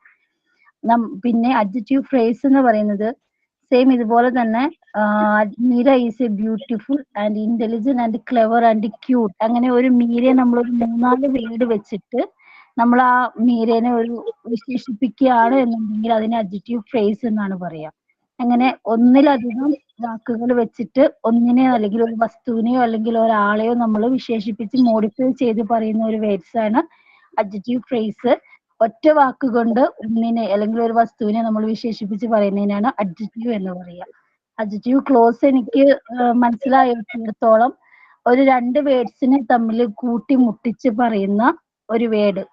പിന്നെ അഡ്ജക്റ്റീവ് ഫ്രേസ് എന്ന് പറയുന്നത് സെയിം ഇതുപോലെ തന്നെ, Meera is a beautiful and intelligent and clever and cute. അങ്ങനെ ഒരു മീരയെ നമ്മളൊരു 3-4 വേർഡ് വെച്ചിട്ട് നമ്മൾ ആ മീരനെ ഒരു വിശേഷിപ്പിക്കുകയാണ് എന്നുണ്ടെങ്കിൽ അതിനെ അഡ്ജക്റ്റീവ് ഫ്രേസ് എന്നാണ് പറയുക. അങ്ങനെ ഒന്നിലധികം വാക്കുകൾ വെച്ചിട്ട് ഒന്നിനെ അല്ലെങ്കിൽ ഒരു വസ്തുവിനെയോ അല്ലെങ്കിൽ ഒരാളെയോ നമ്മൾ വിശേഷിപ്പിച്ച് മോഡിഫൈ ചെയ്ത് പറയുന്ന ഒരു വേർഡ്സ് ആണ് അഡ്ജക്റ്റീവ് ഫ്രേസ്. ഒറ്റ വാക്കുകൊണ്ട് ഒന്നിനെ അല്ലെങ്കിൽ ഒരു വസ്തുവിനെ നമ്മൾ വിശേഷിപ്പിച്ച് പറയുന്നതിനാണ് അഡ്ജക്റ്റീവ് എന്ന് പറയുക. അഡ്ജക്റ്റീവ് ക്ലോസ് എനിക്ക് മനസ്സിലായിടത്തോളം ഒരു 2 വേർഡ്സിനെ തമ്മിൽ കൂട്ടി മുട്ടിച്ച് പറയുന്ന ഒരു വേർഡ്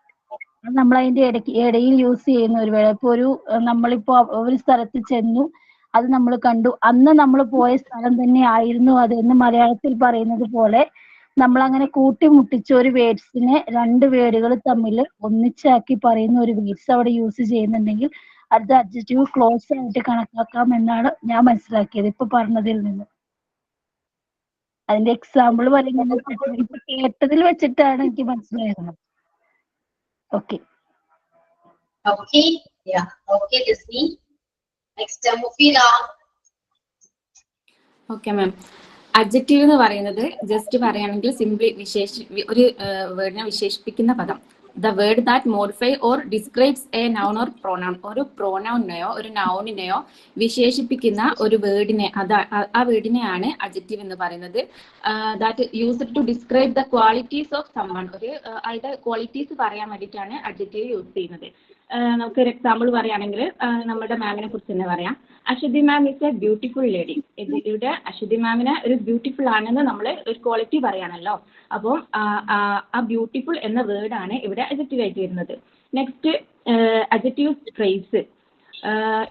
നമ്മൾ അതിന്റെ ഇടയിൽ യൂസ് ചെയ്യുന്ന ഒരു വേർഡ്. ഇപ്പൊ നമ്മളിപ്പോ ഒരു സ്ഥലത്ത് ചെന്നു, അത് നമ്മൾ കണ്ടു, അന്ന് നമ്മൾ പോയ സ്ഥലം തന്നെ ആയിരുന്നു അത് എന്ന് മലയാളത്തിൽ പറയുന്നത് പോലെ നമ്മൾ അങ്ങനെ കൂട്ടിമുട്ടിച്ച ഒരു വേർഡ്സിനെ രണ്ട് വേർഡുകൾ തമ്മിൽ ഒന്നിച്ചാക്കി പറയുന്ന ഒരു വേർഡ്സ് അവിടെ യൂസ് ചെയ്യുന്നുണ്ടെങ്കിൽ അത് അഡ്ജക്റ്റീവ് ക്ലോസ് ആയിട്ട് കണക്കാക്കാം എന്നാണ് ഞാൻ മനസ്സിലാക്കിയത് ഇപ്പൊ പറഞ്ഞതിൽ നിന്ന്. അതിന്റെ എക്സാമ്പിൾ പറയുന്നത് ഇപ്പൊ കേട്ടതിൽ വെച്ചിട്ടാണ് എനിക്ക് മനസ്സിലായത്. Okay. Okay, yeah, okay, Disney. Next, Mufida. Okay ma'am. Adjective എന്ന് പറയുന്നത് ജസ്റ്റ് പറയുകയാണെങ്കിൽ സിംപ്ലി ഒരു വേർഡിനെ വിശേഷിപ്പിക്കുന്ന പദം. The word that modify or describes A noun or pronoun. ഒരു പ്രോനൗണിനെയോ ഒരു നൗണിനെയോ വിശേഷിപ്പിക്കുന്ന ഒരു വേർഡിനെ, ആ വേർഡിനെയാണ് അഡ്ജക്റ്റീവ് എന്ന് പറയുന്നത്. That used to describe the qualities of someone. ഒരു ആളുടെ ക്വാളിറ്റീസ് പറയാൻ വേണ്ടിയിട്ടാണ് അഡ്ജക്റ്റീവ് യൂസ് ചെയ്യുന്നത്. നമുക്ക് ഒരു എക്സാമ്പിൾ പറയുകയാണെങ്കിൽ നമ്മുടെ മാമിനെ കുറിച്ച് തന്നെ പറയാം. അശ്വതി മാം ഇസ് എ ബ്യൂട്ടിഫുൾ ലേഡി. ഇവിടെ അശ്വതി മാമിനെ ഒരു ബ്യൂട്ടിഫുൾ ആണെന്ന് നമ്മൾ ഒരു ക്വാളിറ്റി പറയാണല്ലോ. അപ്പോൾ ആ ബ്യൂട്ടിഫുൾ എന്ന വേർഡാണ് ഇവിടെ അഡ്ജക്റ്റീവ് ആയിട്ട് വരുന്നത്. Next adjective phrase.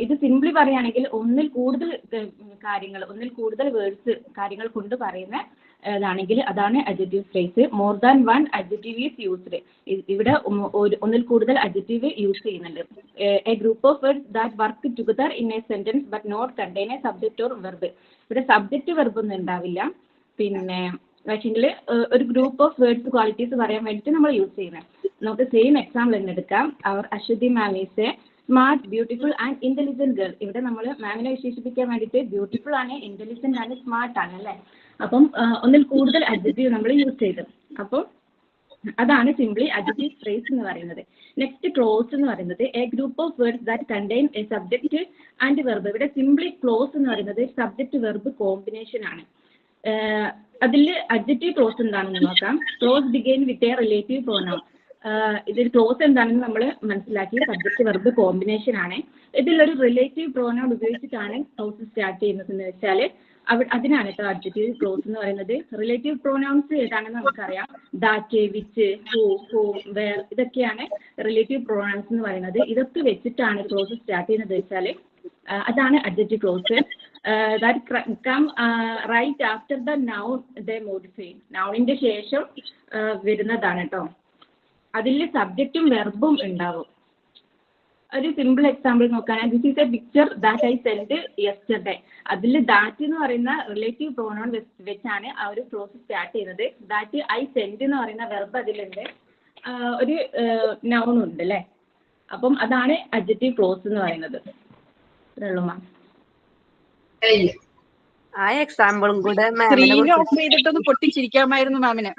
ഇത് സിംപ്ലി പറയുകയാണെങ്കിൽ ഒന്നിൽ കൂടുതൽ വേർഡ്സ് കാര്യങ്ങൾ കൊണ്ട് പറയുന്ന ഇതാണെങ്കിൽ അതാണ് adjective phrase. More than one adjective is used. ഇവിടെ ഒന്നിൽ കൂടുതൽ അഡ്ജക്റ്റീവ് യൂസ് ചെയ്യുന്നുണ്ട്. A group of words that work together in a sentence but not contain a subject or verb. ഇവിടെ സബ്ജക്റ്റ് വെർബ് ഒന്നും ഉണ്ടാവില്ല. പിന്നെ പക്ഷെങ്കിൽ ഒരു ഗ്രൂപ്പ് ഓഫ് വേർഡ്സ് ക്വാളിറ്റീസ് പറയാൻ വേണ്ടിയിട്ട് നമ്മൾ യൂസ് ചെയ്യുന്നത്. നമുക്ക് സെയിം എക്സാമ്പിൾ തന്നെ എടുക്കാം. അവർ Ashwathi ma'am is a smart beautiful and intelligent girl. ഇവിടെ നമ്മൾ മാമിനെ വിശേഷിപ്പിക്കാൻ വേണ്ടിയിട്ട് ബ്യൂട്ടിഫുൾ ആണ്, ഇന്റലിജന്റ് ആണ്, സ്മാർട്ട് ആണ് അല്ലേ. അപ്പം ഒന്നിൽ കൂടുതൽ അഡ്ജക്റ്റീവ് നമ്മൾ യൂസ് ചെയ്തു. അപ്പോൾ അതാണ് സിംപ്ലി അഡ്ജക്റ്റീവ് ഫ്രേസ് എന്ന് പറയുന്നത്. നെക്സ്റ്റ് ക്ലോസ് എന്ന് പറയുന്നത് A group of words that contain a subject and verb. ഇവിടെ സിംപ്ലി ക്ലോസ് എന്ന് പറയുന്നത് സബ്ജക്റ്റ് വെർബ് കോമ്പിനേഷൻ ആണ്. അതിൽ അഡ്ജക്റ്റീവ് ക്ലോസ് എന്താണെന്ന് നോക്കാം. Close ബിഗെയിൻ with a relative pronoun. ഇതിൽ ക്ലോസ് എന്താണെന്ന് നമ്മൾ മനസ്സിലാക്കി. സബ്ജക്റ്റ് വെർബ് കോമ്പിനേഷൻ ആണ്. ഇതിലൊരു റിലേറ്റീവ് പ്രോനൗൺ ഉപയോഗിച്ചിട്ടാണ് ക്ലോസ് സ്റ്റാർട്ട് ചെയ്യുന്നത് എന്ന് വെച്ചാൽ അതിനാണ് കേട്ടോ അഡ്ജക്റ്റീവ് ക്ലോസ് എന്ന് പറയുന്നത്. റിലേറ്റീവ് പ്രോനൗൺസ് ഏതാണെന്ന് നമുക്കറിയാം. That, which, who, whom, where, ഇതൊക്കെയാണ് റിലേറ്റീവ് പ്രോനൗൺസ് എന്ന് പറയുന്നത്. ഇതൊക്കെ വെച്ചിട്ടാണ് ക്ലോസ് സ്റ്റാർട്ട് ചെയ്യുന്നത് വെച്ചാൽ അതാണ് adjective clause. That come right after the noun they modify. നൗണിന്റെ ശേഷം വരുന്നതാണ് കേട്ടോ. അതിൽ സബ്ജക്റ്റും വെർബും ഉണ്ടാവും. ഒരു സിമ്പിൾ എക്സാമ്പിൾ നോക്കുകയാണെങ്കിൽ this is a picture that I send yesterday. അതിൽ ദാറ്റ് എന്ന് പറയുന്ന റിലേറ്റീവ് പ്രോനൗൺ വെച്ചാണ് ആ ഒരു ക്ലോസ് സ്റ്റാർട്ട് ചെയ്യുന്നത്. ദാറ്റ് ഐ സെൻഡ് എന്ന് പറയുന്ന വെർബ് അതിലുണ്ട്, ഒരു നൗൺ ഉണ്ട് അല്ലേ. അപ്പം അതാണ് അഡ്ജക്റ്റീവ് ക്ലോസ് എന്ന് പറയുന്നത്. അത്രേ ഉള്ളൂ മാം. ആ എക്സാമ്പിളും കൂടെ സ്ക്രീൻ ഓഫ് ചെയ്തിട്ടൊന്ന് പൊട്ടിച്ചിരിക്കാമായിരുന്നു മാമിന്.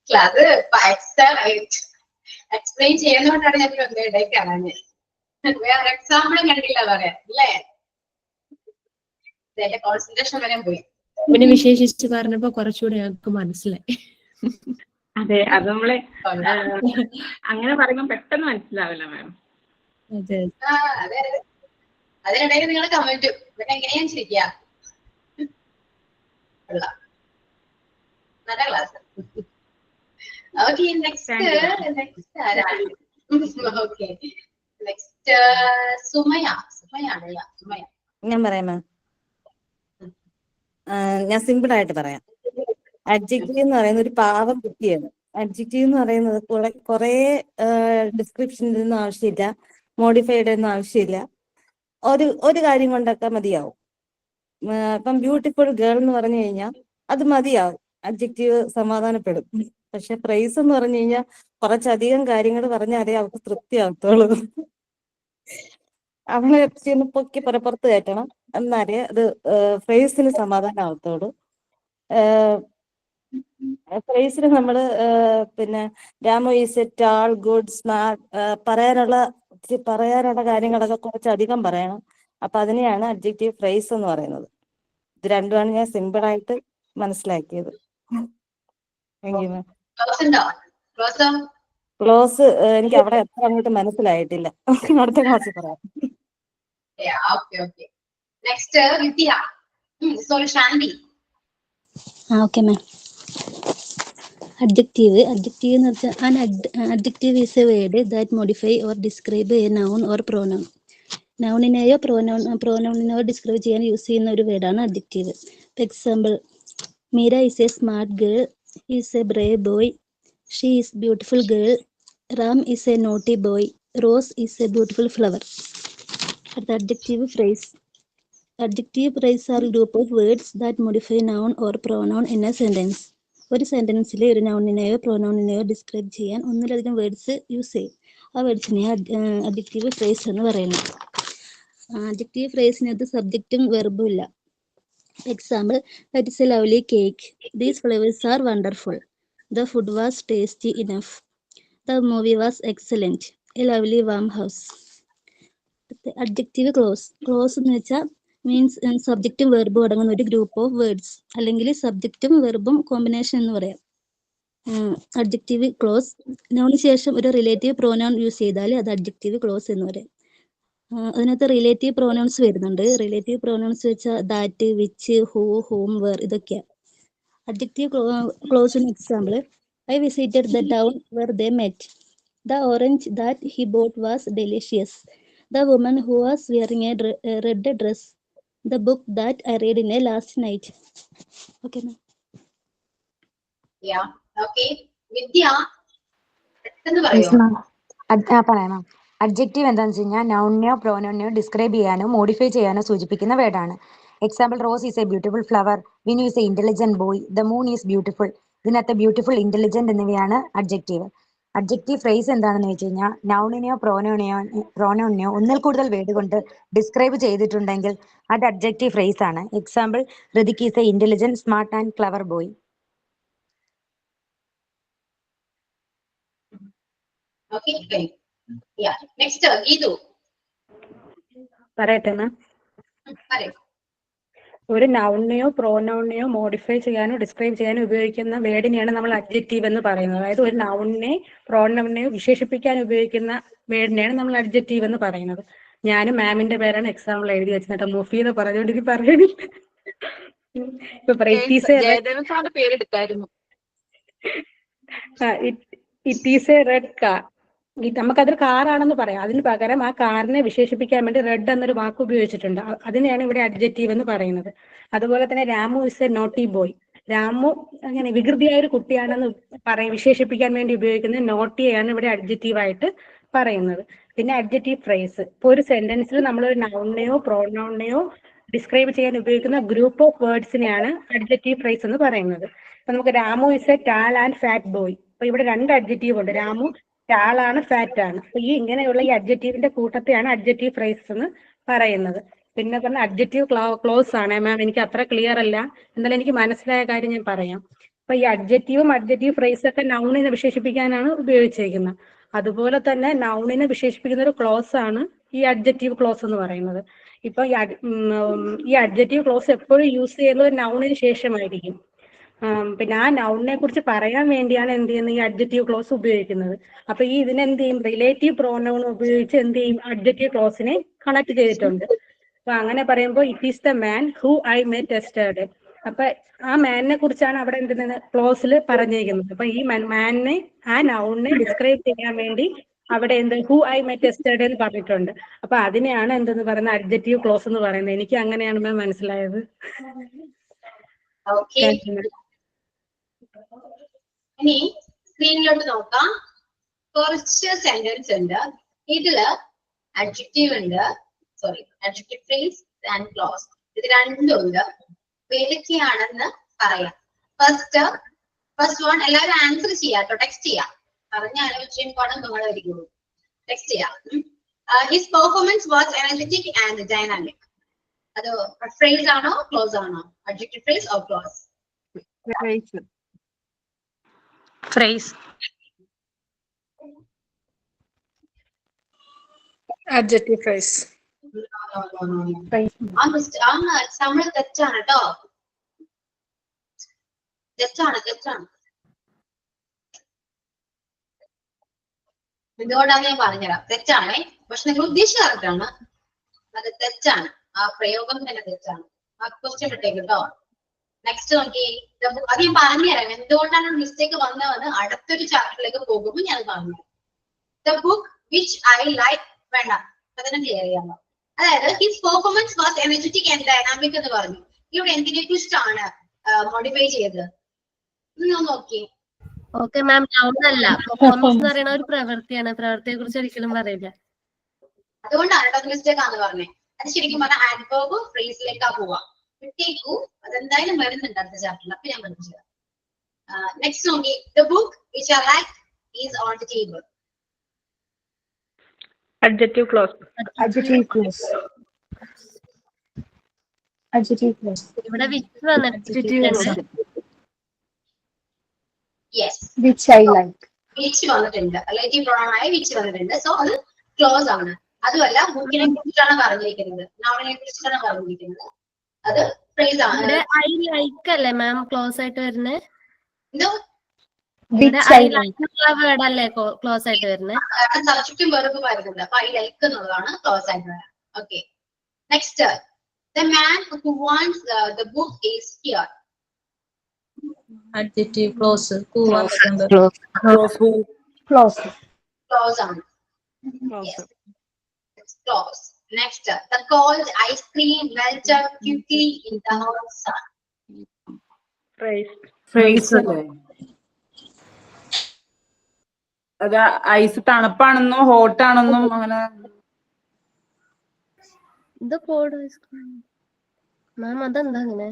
ക്ലാസ് എക്സ്പ്ലെയിൻ ചെയ്യുന്നതുകൊണ്ടാണ് ഞാൻ ഒന്ന് ഇടയിൽ കാണാഞ്ഞ്. വേറെ എക്സാമ്പിളും കണ്ടില്ല പറയാൻ അല്ലേ. എന്റെ കോൺസെൻട്രേഷൻ വരെ പോയി. പിന്നെ വിശേഷിച്ച് പറഞ്ഞപ്പോ കുറച്ചുകൂടെ ഞങ്ങൾക്ക് മനസ്സിലായി. അതെ, അത് നമ്മള് അങ്ങനെ പറയുമ്പോൾ പെട്ടെന്ന് മനസ്സിലാവില്ല മാം. അതെ, അതെ. അതിനിടയിൽ നിങ്ങൾ കമന്റ് പിന്നെ എങ്ങനെയാ ചിരിക്കുക. നല്ല ക്ലാസ്. ഓക്കെ, നെക്സ്റ്റ് ആരാണ്? ഓക്കെ, നെക്സ്റ്റ് സുമയാണല്ല. സുമയ ഞാൻ പറയാം മാം. ഞാൻ സിമ്പിൾ ആയിട്ട് പറയാം. അഡ്ജക്റ്റീവ് എന്ന് പറയുന്നത് ഒരു പാവം കുട്ടിയാണ്. അഡ്ജക്റ്റീവ് എന്ന് പറയുന്നത് കുറെ ഡിസ്ക്രിപ്ഷൻ്റെ ഒന്നും ആവശ്യമില്ല, മോഡിഫൈഡ് ഒന്നും ആവശ്യമില്ല. ഒരു കാര്യം കൊണ്ടൊക്കെ മതിയാവും. ഇപ്പം ബ്യൂട്ടിഫുൾ ഗേൾ എന്ന് പറഞ്ഞു കഴിഞ്ഞാൽ അത് മതിയാവും, അഡ്ജക്റ്റീവ് സമാധാനപ്പെടും. പക്ഷെ പ്രൈസ് എന്ന് പറഞ്ഞു കഴിഞ്ഞാൽ കുറച്ചധികം കാര്യങ്ങൾ പറഞ്ഞാലേ അവർക്ക് തൃപ്തിയാകത്തുള്ളൂ. അവളെ ഒന്ന് പൊക്കി പുറത്ത് കയറ്റണം, എന്നാലേ അത് ഫ്രേസിന് സമാധാനം ആവത്തുള്ളൂ. ഫ്രേസിന് നമ്മള് പിന്നെ Ramu is A tall, good, smart പറയാനുള്ള കാര്യങ്ങളൊക്കെ കുറച്ചധികം പറയണം. അപ്പൊ അതിനെയാണ് അഡ്ജക്റ്റീവ് ഫ്രേസ് എന്ന് പറയുന്നത്. ഇത് രണ്ടുമാണ് ഞാൻ സിമ്പിൾ ആയിട്ട് മനസ്സിലാക്കിയത്. Thank you ma'am. ക്ലോസ് എനിക്ക് അവിടെ എത്ര അങ്ങോട്ട് മനസ്സിലായിട്ടില്ല. അടുത്ത ക്ലാസ്സിൽ പറയാം. Okay ma'am. Adjective എന്ന് വെച്ചാൽ adjective is a word that modify or describe a noun or pronoun. നൗണിനെയോ പ്രോനൗണിനെയോ ഡിസ്ക്രൈബ് ചെയ്യാൻ യൂസ് ചെയ്യുന്ന ഒരു വേർഡാണ് adjective. For example, Meera is a smart girl, is a brave boy, she is beautiful girl, Ram is a naughty boy, rose is a beautiful flower. അടുത്ത adjective phrase. Adjective phrase are a group of words that modify noun or pronoun in a sentence. ഒരു സെന്റൻസിൽ ഒരു നൗണിനെയോ പ്രോനൗണിനെയോ describe ചെയ്യാൻ ഒന്നിലധികം words use ചെയ്യും. ആ വേർഡ്സിനെ adjective phrase എന്ന് പറയുന്നു. അഡ്ജക്റ്റീവ് ഫ്രേസിനകത്ത് സബ്ജക്റ്റും വെർബും ഇല്ല. Example, that is A lovely cake, these flavours are wonderful, the food was tasty enough, the movie was excellent, A lovely warm house. Adjective clause എന്ന് വെച്ചാൽ means സബ്ജക്റ്റും വെർബും അടങ്ങുന്ന ഒരു group of words, അല്ലെങ്കിൽ സബ്ജക്റ്റും വെർബും combination എന്ന് പറയാം. Adjective close. നൗണിന് ശേഷം ഒരു relative pronoun use ചെയ്താൽ അത് അഡ്ജക്റ്റീവ് ക്ലോസ് എന്ന് പറയാം. അതിനകത്ത് റിലേറ്റീവ് പ്രോനൗൺസ് വരുന്നുണ്ട്. റിലേറ്റീവ് പ്രോനൗൺസ് വെച്ചാൽ that, which, who, whom, where ഇതൊക്കെയാണ്. അഡ്ജക്റ്റീവ് ക്ലോസിന് example, I visited the town where they met, the orange that he bought was delicious, the woman who was wearing a red dress, the book that I read in a last night. Okay, ma'am. Yeah. Okay. Vidya, പെട്ടെന്ന് പറയോ? പറയാം. Adjective എന്താണെന്ന് വെച്ച് കഴിഞ്ഞാൽ നൗണിനെയോ പ്രോനൗണിനെയോ describe ചെയ്യാനോ modify ചെയ്യാനോ സൂചിപ്പിക്കുന്ന വേർഡാണ്. Example, rose is a beautiful flower, Vinu is a intelligent boy, the moon is beautiful. ഇതിനകത്ത് ബ്യൂട്ടിഫുൾ, ഇന്റലിജന്റ് എന്നിവയാണ് അഡ്ജക്റ്റീവ്. അഡ്ജക്റ്റീവ് ഫ്രേസ് എന്താണെന്ന് വെച്ച് കഴിഞ്ഞാൽ നൗണിനെയോ പ്രോനൗണിനെയോ ഒന്നിൽ കൂടുതൽ വേർഡ് കൊണ്ട് ഡിസ്ക്രൈബ് ചെയ്തിട്ടുണ്ടെങ്കിൽ അത് അഡ്ജക്റ്റീവ് ഫ്രേസ് ആണ്. Example, Hrithik is a intelligent, smart and clever boy. Okay, fine. Yeah. Next, Geetu. പറയട്ടെ മാം. പറയൂ. ഒരു നൗണിനെയോ പ്രോനൗണിനെയോ മോഡിഫൈ ചെയ്യാനോ ഡിസ്ക്രൈബ് ചെയ്യാനോ ഉപയോഗിക്കുന്ന വേർഡിനെയാണ് നമ്മൾ അഡ്ജക്റ്റീവ് എന്ന് പറയുന്നത്. അതായത് ഒരു നൗണിനെ പ്രോനൗണിനെയോ വിശേഷിപ്പിക്കാൻ ഉപയോഗിക്കുന്ന വേർഡിനെയാണ് നമ്മൾ അഡ്ജക്റ്റീവ് എന്ന് പറയുന്നത്. ഞാനും മാമിന്റെ പേരാണ് എക്സാമ്പിൾ എഴുതി വെച്ചിട്ട് മുഫീന്ന് പറഞ്ഞുകൊണ്ട് എനിക്ക് പറയണില്ല. ഇപ്പൊ ജയദേവൻ സാറിന്റെ പേരെടുത്തായിരുന്നു. It is a red car. നമുക്കതൊരു കാറാണെന്ന് പറയാം. അതിന് പകരം ആ കാറിനെ വിശേഷിപ്പിക്കാൻ വേണ്ടി റെഡ് എന്നൊരു വാക്ക് ഉപയോഗിച്ചിട്ടുണ്ട്. അതിനെയാണ് ഇവിടെ അഡ്ജക്റ്റീവ് എന്ന് പറയുന്നത്. അതുപോലെ തന്നെ Ramu is A naughty boy. Ramu അങ്ങനെ വികൃതിയായ ഒരു കുട്ടിയാണെന്ന് വിശേഷിപ്പിക്കാൻ വേണ്ടി ഉപയോഗിക്കുന്ന നോട്ടിയെയാണ് ഇവിടെ അഡ്ജക്റ്റീവ് ആയിട്ട് പറയുന്നത്. പിന്നെ അഡ്ജക്റ്റീവ് ഫ്രേസ്. ഇപ്പൊ ഒരു സെന്റൻസിൽ നമ്മളൊരു നൗണിനെയോ പ്രോനൗണിനെയോ ഡിസ്ക്രൈബ് ചെയ്യാൻ ഉപയോഗിക്കുന്ന ഗ്രൂപ്പ് ഓഫ് വേർഡ്സിനെയാണ് അഡ്ജക്റ്റീവ് ഫ്രേസ് എന്ന് പറയുന്നത്. ഇപ്പൊ നമുക്ക് Ramu is A tell and fat boy. അപ്പൊ ഇവിടെ രണ്ട് അഡ്ജക്റ്റീവ് ഉണ്ട്. രാമു ടാളാണ്, ഫാറ്റ് ആണ്. അപ്പൊ ഇങ്ങനെയുള്ള ഈ അഡ്ജക്റ്റീവിന്റെ കൂട്ടത്തെയാണ് അഡ്ജക്റ്റീവ് ഫ്രേസ് എന്ന് പറയുന്നത്. പിന്നെ പറഞ്ഞ അഡ്ജക്റ്റീവ് ക്ലോസ് ആണ് മാം. എനിക്ക് അത്ര ക്ലിയർ അല്ല, എന്നാലും എനിക്ക് മനസ്സിലായ കാര്യം ഞാൻ പറയാം. അപ്പൊ ഈ അഡ്ജക്റ്റീവും അഡ്ജക്റ്റീവ് ഫ്രേസും ഒക്കെ നൗണിനെ വിശേഷിപ്പിക്കാനാണ് ഉപയോഗിച്ചിരിക്കുന്നത്. അതുപോലെ തന്നെ നൗണിനെ വിശേഷിപ്പിക്കുന്ന ഒരു ക്ലോസ് ആണ് ഈ അഡ്ജക്റ്റീവ് ക്ലോസ് എന്ന് പറയുന്നത്. ഇപ്പൊ ഈ അഡ്ജക്റ്റീവ് ക്ലോസ് എപ്പോഴും യൂസ് ചെയ്യുന്നത് നൗണിന് ശേഷമായിരിക്കും. പിന്നെ ആ നൗണിനെ കുറിച്ച് പറയാൻ വേണ്ടിയാണ് എന്ത് ചെയ്യുന്നത് ഈ അഡ്ജക്റ്റീവ് ക്ലോസ് ഉപയോഗിക്കുന്നത്. അപ്പൊ ഇതിനെന്ത് ചെയ്യും, റിലേറ്റീവ് പ്രോനൗൺ ഉപയോഗിച്ച് എന്ത് ചെയ്യും, അഡ്ജക്റ്റീവ് ക്ലോസിനെ കണക്ട് ചെയ്തിട്ടുണ്ട്. അപ്പൊ അങ്ങനെ പറയുമ്പോൾ it is the man who I met yesterday. അപ്പൊ ആ മാനിനെ കുറിച്ചാണ് അവിടെ എന്ത് ക്ലോസിൽ പറഞ്ഞിരിക്കുന്നത്. അപ്പൊ ഈ മാനിനെ, ആ നൗണിനെ ഡിസ്ക്രൈബ് ചെയ്യാൻ വേണ്ടി അവിടെ ഹു ഐ മെറ്റ് യെസ്റ്റർഡേ എന്ന് പറഞ്ഞിട്ടുണ്ട്. അപ്പൊ അതിനെയാണ് എന്തെന്ന് പറയുന്നത് അഡ്ജക്റ്റീവ് ക്ലോസ് എന്ന് പറയുന്നത്. എനിക്ക് അങ്ങനെയാണ് മാം മനസ്സിലായത്. ഇനി സ്ക്രീനിലോട്ട് നോക്കാം. കുറച്ച് സെന്റൻസ് ഉണ്ട്. ഇതില് അഡ്ജക്റ്റീവ് ഉണ്ട്, അഡ്ജക്റ്റീവ് ഫ്രേസ് ആൻഡ് ക്ലോസ്, ഇത് രണ്ടും ഉണ്ട്. ഏതൊക്കെയാണെന്ന് പറയാം. ഫസ്റ്റ് വൺ എല്ലാവരും ആൻസർ ചെയ്യാട്ടോ, ടെക്സ്റ്റ് ചെയ്യാം. പറഞ്ഞാലും ഇത്രയും പണം നിങ്ങളായിരിക്കും. ടെക്സ്റ്റ് ചെയ്യാം. His performance was energetic and dynamic. അത് ഫ്രേസ് ആണോ ക്ലോസ് ആണോ? Adjective phrase or close? Phrase. Adjective phrase. നമ്മള് തെറ്റാണ് കേട്ടോ, തെറ്റാണ്. എന്തുകൊണ്ടാന്ന് ഞാൻ പറഞ്ഞുതരാം. തെറ്റാണേ, പക്ഷെ നിങ്ങൾ ഉദ്ദേശിച്ച കറക്റ്റാണ്. അത് തെറ്റാണ്. ആ പ്രയോഗം തന്നെ തെറ്റാണ്. ആ ക്വസ്റ്റ്യൻ ഇട്ടേക്ക് കേട്ടോ. നെക്സ്റ്റ് നോക്കി അത് ഞാൻ പറഞ്ഞുതരാം എന്തുകൊണ്ടാണ് മിസ്റ്റേക്ക് വന്നതെന്ന് അടുത്തൊരു ചാപ്റ്ററിലേക്ക് പോകുമ്പോൾ ഞാൻ പറഞ്ഞു. The book which I like വേണ്ട അതിനെ ക്ലിയർ ചെയ്യാമോ? അതായത് his performance was energetic and dynamic എന്ന് പറഞ്ഞു. ഇവിടെ എന്തിനെ കുറിച്ചാണ് മോഡിഫൈ ചെയ്തത് നോക്കി. ഓക്കെ മാം, നൗൺ അല്ല. പെർഫോമൻസ് എന്ന് പറയുന്ന ഒരു പ്രവൃത്തിയാണ്. പ്രവൃത്തിയെ കുറിച്ച് ഒരിക്കലും പറയില്ല. അതുകൊണ്ടാണ് അത് മിസ്റ്റേക്ക് ആണെന്ന് പറഞ്ഞത്. അത് ശരിക്കും പറഞ്ഞാൽ ആഡ്വേർബ് ഫ്രേസിലേക്കാ പോവാ. വിട്ടേക്കു, അതെന്തായാലും വരുന്നുണ്ട് അടുത്ത ചാപ്റ്ററിൽ. അപ്പൊ ഞാൻ പഠിച്ചു. നെക്സ്റ്റ് നോക്കി. The book which I like is on the table. Adjective clause. Adjective clause. Adjective clause. ഇവിടെ വിച്ച് വന്നിട്ടുണ്ട്. Yes, Which I like. Which വന്നിട്ടുണ്ട്. റിലേറ്റീവ് പ്രൊണൗൺ ആയ വിച്ച് വന്നിട്ടുണ്ട്. സോ അത് ക്ലോസ് ആണ്. അതുമല്ല ബുക്കിനെ കുറിച്ചാണ് പറഞ്ഞിരിക്കുന്നത്, നൗണിനെ കുറിച്ചാണ് പറഞ്ഞിരിക്കുന്നത്. അത് ഫ്രേസ് ആണ്. ഇവിടെ ഐ ലൈക്ക് അല്ലേ മാം ക്ലോസ് ആയിട്ട് വരുന്നത്? എന്തോ ഇവിടെ ഐ ലൈക്ക് എന്നുള്ള വേർഡ് അല്ലേ ക്ലോസ് ആയിട്ട് വരുന്നത്? സബ്ജക്റ്റും വെർബും വരുന്നുണ്ട്. അപ്പൊ ഐ ലൈക്ക് എന്നുള്ളതാണ് ക്ലോസ് ആയിട്ട് വരാം. Okay, next. The man who wants the book is here. Adjective clause. Who wants the Clause. Close ആണ്. Clause. Next, the cold ice cream melted quickly in the hot sun. Phrase അല്ലേ? അത് ice തണുപ്പാണെന്നോ hot ആണെന്നും അങ്ങനെ. ഇത് called ice cream മാം, അതെന്താ അങ്ങനെ?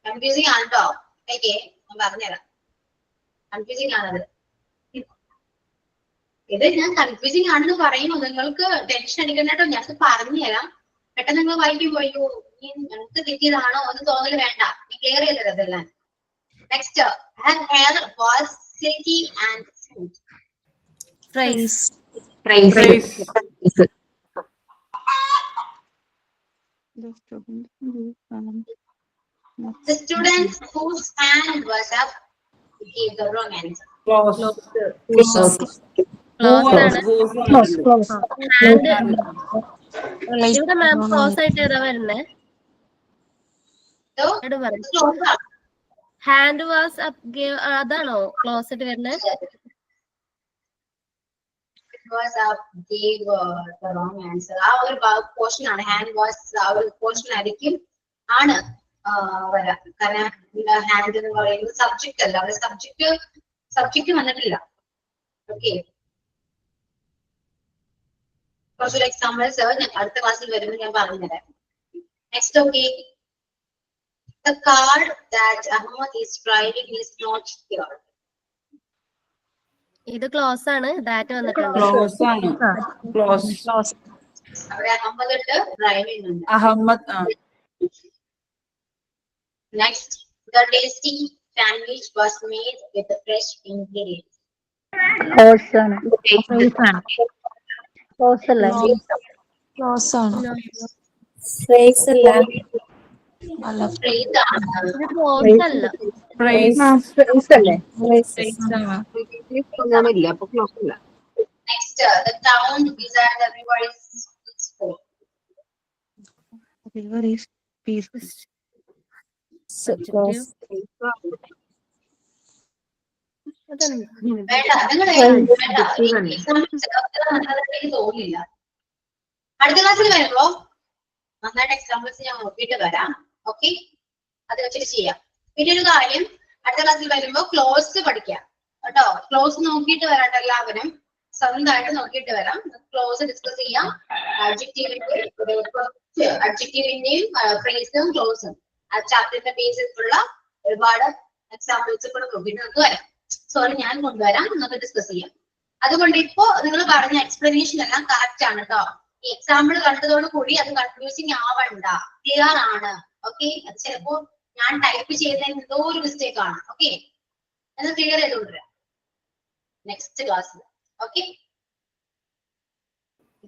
Confusing ആണ് കേട്ടോ. ഓക്കെ, ഞാൻ പറഞ്ഞുതരാം. കൺഫ്യൂസിംഗ് ആണത്. ഇത് ഞാൻ കൺഫ്യൂസിംഗ് ആണെന്ന് പറയുന്നു. നിങ്ങൾക്ക് ടെൻഷൻ അടിക്കണ്ട കേട്ടോ. ഞാനത് പറഞ്ഞുതരാം. പെട്ടെന്ന് നിങ്ങൾ വായിക്കുമ്പോ അയ്യോ ഞങ്ങൾക്ക് തെറ്റിയതാണോ എന്ന് തോന്നല് വേണ്ട. ക്ലിയർ ചെയ്തത് അതെല്ലാം. Next, her hair was silky and smooth. Phrase. The student whose hand was up gave the wrong answer. Clause. ഇവിടെ മാം ക്ലോസ് ആയിട്ട് ഏതാ വരുന്നേ? ഹാൻഡ് വാസ് അപ്പ് അതാണോ ക്ലോസ് ആയിട്ട് വരുന്നത്? Was up gave the wrong answer. ആ ഒരു പോർഷൻ ആണ്. ഹാൻഡ് വാസ് ആ ഒരു പോർഷൻ ആയിരിക്കും ആണ് വരാം. കാരണം ഹാൻഡ് എന്ന് പറയുന്നത് സബ്ജക്റ്റ് അല്ല. അവിടെ സബ്ജക്റ്റ് വന്നിട്ടില്ല. ഓക്കെ, കുറച്ചൊരു എക്സാമ്പിൾസ് അടുത്ത ക്ലാസ്സിൽ വരുമ്പോൾ ഞാൻ പറഞ്ഞുതരാം. Next, okay. The car that Ahmad is driving is not here. ഇത് ക്ലോസ് ആണ്. ദാറ്റ് വന്നിട്ടുണ്ട്. അവിടെ അഹമ്മദ് ഉണ്ട്, ഡ്രൈവിംഗ് ഉണ്ട്. Ahmed. Next, the tasty sandwich was made with fresh ingredients. Close ആണ്. Close അല്ല. Clause ആണ്. Phrase അല്ല. അല്ല. Phrase ആണ്. ഇത് ക്ലോസ് അല്ല. ഇല്ല, അപ്പൊ ക്ലോസ് ഇല്ല. Next, the town beside the river is peaceful. River is peaceful. വേണ്ട, നിങ്ങൾ തോന്നില്ല. അടുത്ത ക്ലാസ്സിൽ വരുമ്പോ നന്നായിട്ട് എക്സാമ്പിൾസ് ഞാൻ നോക്കിയിട്ട് വരാം. ഓക്കെ, അത് വെച്ചിട്ട് ചെയ്യാം. പിന്നെ ഒരു കാര്യം, അടുത്ത ക്ലാസ്സിൽ വരുമ്പോ ക്ലോസ് പഠിക്കാം കേട്ടോ. ക്ലോസ് നോക്കിയിട്ട് വരാട്ടോ. എല്ലാവരും സ്വന്തമായിട്ട് നോക്കിയിട്ട് വരാം. ക്ലോസ് ഡിസ്കസ് ചെയ്യാം. അഡ്ജക്റ്റീവിന്റെയും ഫ്രേസും ക്ലോസും ആ ചാപ്റ്ററിന്റെ ബേസിലുള്ള ഒരുപാട് എക്സാമ്പിൾസ് കൂടെ നോക്കിയിട്ട് നമുക്ക് വരാം. സോറി, ഞാൻ കൊണ്ടുവരാം, നിങ്ങൾക്ക് ഡിസ്കസ് ചെയ്യാം. അതുകൊണ്ട് ഇപ്പോ നിങ്ങൾ പറഞ്ഞ എക്സ്പ്ലനേഷൻ എല്ലാം കറക്റ്റ് ആണ് കേട്ടോ. ഈ എക്സാമ്പിൾ കണ്ടതോട് കൂടി അത് കൺഫ്യൂസിങ് ആവണ്ട, ക്ലിയർ ആണ്. ഓക്കെ, അത് ചിലപ്പോ ഞാൻ ടൈപ്പ് ചെയ്തതിന് എന്തോ ഒരു മിസ്റ്റേക്ക് ആണ്. ഓക്കെ, അത് ക്ലിയർ ചെയ്തുകൊണ്ടുവരാം നെക്സ്റ്റ് ക്ലാസ്സിൽ. Okay,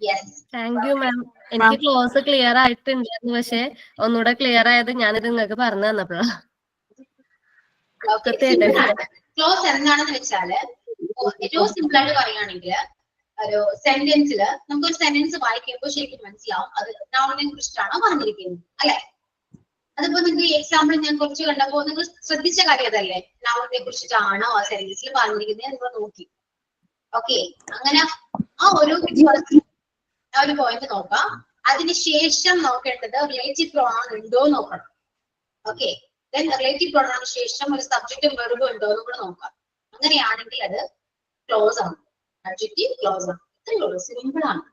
yes. Thank you ma'am. എനിക്ക് ക്ലോസ് ക്ലിയർ ആയിട്ടുണ്ടായിരുന്നു, പക്ഷെ ഒന്നുകൂടെ ക്ലിയർ ആയത് ഞാനിത് നിങ്ങൾക്ക് പറഞ്ഞു തന്നപ്പോഴാണ്. ക്ലോസ് എന്താണെന്ന് വെച്ചാല് ഏറ്റവും സിമ്പിൾ ആയിട്ട് പറയുകയാണെങ്കിൽ ഒരു സെന്റൻസിൽ നമുക്കൊരു സെന്റൻസ് വായിക്കുമ്പോൾ ശരിക്കും മനസ്സിലാവും അത് നൗണിനെ കുറിച്ചിട്ടാണോ പറഞ്ഞിരിക്കുന്നത്, അല്ലെ? അതിപ്പോ നിങ്ങൾ ഈ എക്സാമ്പിൾ ഞാൻ കുറച്ച് കണ്ടപ്പോ നിങ്ങൾ ശ്രദ്ധിച്ച കാര്യം അതല്ലേ, നൗണിനെ കുറിച്ചിട്ടാണോ ആ സെന്റൻസിൽ പറഞ്ഞിരിക്കുന്നത് നിങ്ങൾ നോക്കി. ഓക്കെ, അങ്ങനെ ആ ഒരു പോയിന്റ് നോക്കാം. അതിനുശേഷം നോക്കേണ്ടത് റിലേറ്റീവ് പ്രൊണൗൺ ഉണ്ടോ നോക്കണം. ഓക്കെ, ദെൻ റിലേറ്റീവ് പ്രൊണൗണിന് ശേഷം ഒരു സബ്ജക്റ്റും വെർബും ഉണ്ടോ എന്ന് കൂടെ നോക്കാം. അങ്ങനെയാണെങ്കിൽ അത് ക്ലോസ് ആണ്, അഡ്ജക്റ്റീവ് ക്ലോസ് ആണ്. ഇത്രയേ ഉള്ളൂ, സിമ്പിൾ ആണ്.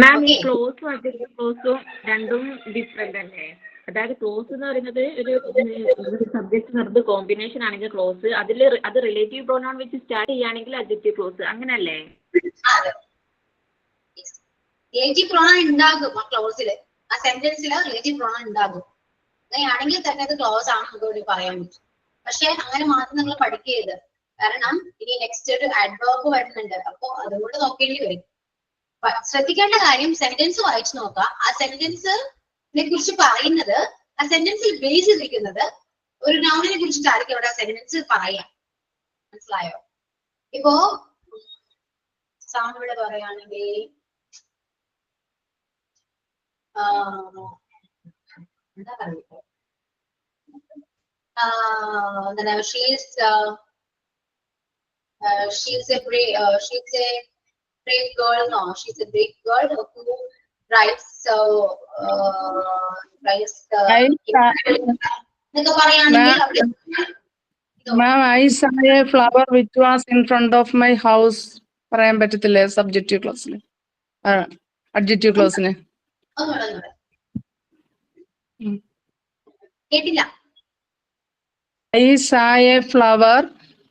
മാം ഈ ക്ലോസും അഡ്ജക്റ്റീവ് ക്ലോസും രണ്ടും ഡിഫറെന്റ് അല്ലേ? അതായത് ക്ലോസ് എന്ന് പറയുന്നത് ഒരു സബ്ജക്ട് വെർബ് കോമ്പിനേഷൻ ആണെങ്കിൽ ക്ലോസ്, അത് റിലേറ്റീവ് പ്രൊനൗൺ വെച്ച് സ്റ്റാർട്ട് ചെയ്യുകയാണെങ്കിൽ അഡ്ജക്റ്റീവ് ക്ലോസ്, അങ്ങനല്ലേ? റിലേറ്റീവ് പ്രൊനൗൺ ഉണ്ടാകും ആ ക്ലോസില്, ആ സെന്റൻസിൽ റിലേറ്റീവ് പ്രൊനൗൺ ഉണ്ടാകും. അങ്ങനെയാണെങ്കിൽ തന്നെ അത് ക്ലോസ് ആണെന്ന് നമുക്ക് പറയാൻ പറ്റും. പക്ഷെ അങ്ങനെ മാത്രം നിങ്ങൾ പഠിക്കരുത്, കാരണം ഇനി നെക്സ്റ്റ് ഒരു അഡ്വേർബ് വരുന്നുണ്ട്, അപ്പൊ അതുകൊണ്ട് നോക്കേണ്ടി വരും. ശ്രദ്ധിക്കേണ്ട കാര്യം സെന്റൻസ് വായിച്ചു നോക്കാം. ആ സെന്റൻസിനെ കുറിച്ച് പറയുന്നത്, ആ സെന്റൻസിൽ ബേസ് ചെയ്തിരിക്കുന്നത് ഒരു നൗണിനെ കുറിച്ചിട്ടായിരിക്കും അവിടെ ആ സെന്റൻസ് പറയാം. മനസ്സിലായോ? ഇപ്പോ ഇവിടെ പറയുകയാണെങ്കിൽ എന്താ പറയുക, she's a brave girl. No, she's a brave girl who drives Ma'am, I saw a flower which was in front of my house. പറയാൻ പറ്റത്തില്ലേ സബ്ജക്റ്റീവ് ക്ലോസിന്, അഡ്ജക്റ്റീവ് ക്ലോസിന്? കേട്ടില്ല. I saw a flower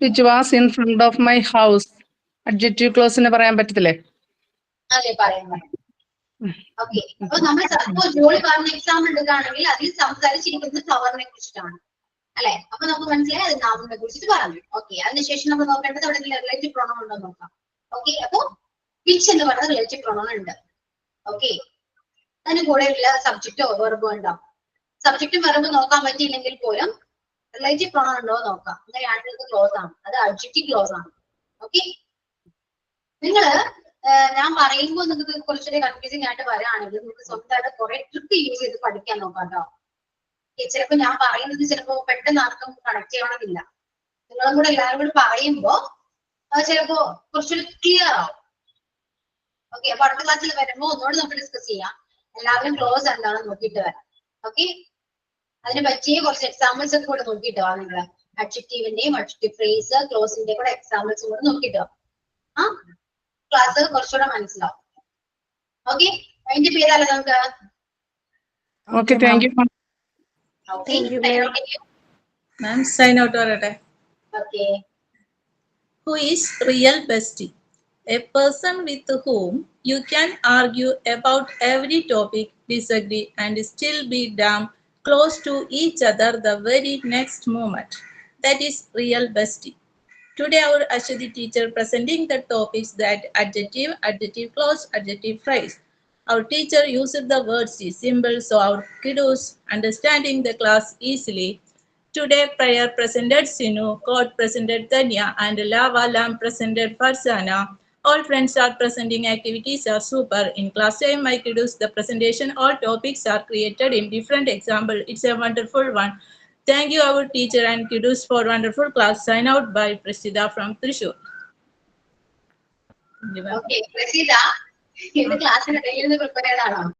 which was in front of my house. Adjective ക്ലോസിന് പറയാൻ പറ്റത്തില്ലേ? അതെ, പറയാൻ. Okay, അപ്പൊ നമ്മൾ ജോലി പറഞ്ഞ എക്സാമ്പിൾ എടുക്കുകയാണെങ്കിൽ അതിൽ സംസാരിച്ചിരിക്കുന്നത് ഫ്ലവറിനെ കുറിച്ചിട്ടാണ് അല്ലെ? അപ്പൊ നമുക്ക് മനസ്സിലായി അത് നൗണിനെ കുറിച്ചിട്ട് പറഞ്ഞു. ഓക്കെ, അതിനുശേഷം നമ്മൾ നോക്കേണ്ടത് അവിടെ റിലേറ്റീവ് പ്രൊനൗൺ ഉണ്ടോ നോക്കാം. ഓക്കെ, അപ്പൊ വിച്ച് എന്ന് പറയുന്നത് റിലേറ്റീവ് പ്രൊനൗൺ ഉണ്ട്. ഓക്കെ, അതിന് കൂടെ ഉള്ള സബ്ജക്റ്റോ വെർബോ ഉണ്ടാവും. സബ്ജക്റ്റും വെർബും നോക്കാൻ പറ്റിയില്ലെങ്കിൽ പോലും റിലേറ്റീവ് പ്രൊനൗൺ ഉണ്ടോ നോക്കാം. അങ്ങനെയാണെങ്കിൽ അത് ക്ലോസ് ആണ്, അത് അഡ്ജക്റ്റീവ് ക്ലോസ് ആണ്. ഓക്കെ, നിങ്ങള് ഞാൻ പറയുമ്പോൾ നിങ്ങൾക്ക് കുറച്ചുകൂടി കൺഫ്യൂസിംഗ് ആയിട്ട് വരാണെങ്കിൽ നിങ്ങൾക്ക് സ്വന്തമായിട്ട് കുറെ ട്രിക്ക് യൂസ് ചെയ്ത് പഠിക്കാൻ നോക്കാം കേട്ടോ. ചിലപ്പോൾ ഞാൻ പറയുന്നത് ചിലപ്പോ പെട്ടെന്ന് ആർക്കും കണക്ട് ചെയ്യണമെന്നില്ല. നിങ്ങളും കൂടെ എല്ലാവരും കൂടി പറയുമ്പോ അത് ചിലപ്പോ കുറച്ചുകൂടി ക്ലിയർ ആവും. ഓക്കെ, അപ്പൊ അടുത്ത ക്ലാസ്സിൽ വരുമ്പോ ഒന്നുകൂടി നമുക്ക് ഡിസ്കസ് ചെയ്യാം. എല്ലാവരും ക്ലോസ് എന്താണെന്ന് നോക്കിയിട്ട് വരാം. ഓക്കെ, അതിന് പറ്റിയ കുറച്ച് എക്സാമ്പിൾസ് ഒക്കെ കൂടെ നോക്കിയിട്ട് വാ. നിങ്ങള് അഡ്ജക്റ്റീവിന്റെയും അഡ്ജക്റ്റീവ് ഫ്രേസ് ക്ലോസിന്റെ കൂടെ എക്സാമ്പിൾസും കൂടെ നോക്കിയിട്ട് വാ. ആ ക്ലാസ് കുറച്ചുകൂടെ മനസ്സിലാവും. ഓക്കെ, അതിന്റെ പേരല്ല നമുക്ക്. Okay, thank you. Ma'am, sign out പറയട്ടെ. Okay. Who is real bestie? A person with whom you can argue about every topic, disagree, and still be damn close to each other the very next moment. That is real bestie. Today, our Ashadi teacher presenting the topics that adjective, adjective clause, adjective phrase. Our teacher used the words symbols so our kiddos understanding the class easily. Today, Prayer presented Sinu, Code presented Tanya, and Lava Lam presented Farsana. All friends are presenting activities are super. In class time, my kiddos, the presentation, all topics are created in different example. It's a wonderful one. Thank you, our teacher and kiddos, for wonderful class. Sign out by Prasida from Thrissur. Okay, Prasida, in the class, prepare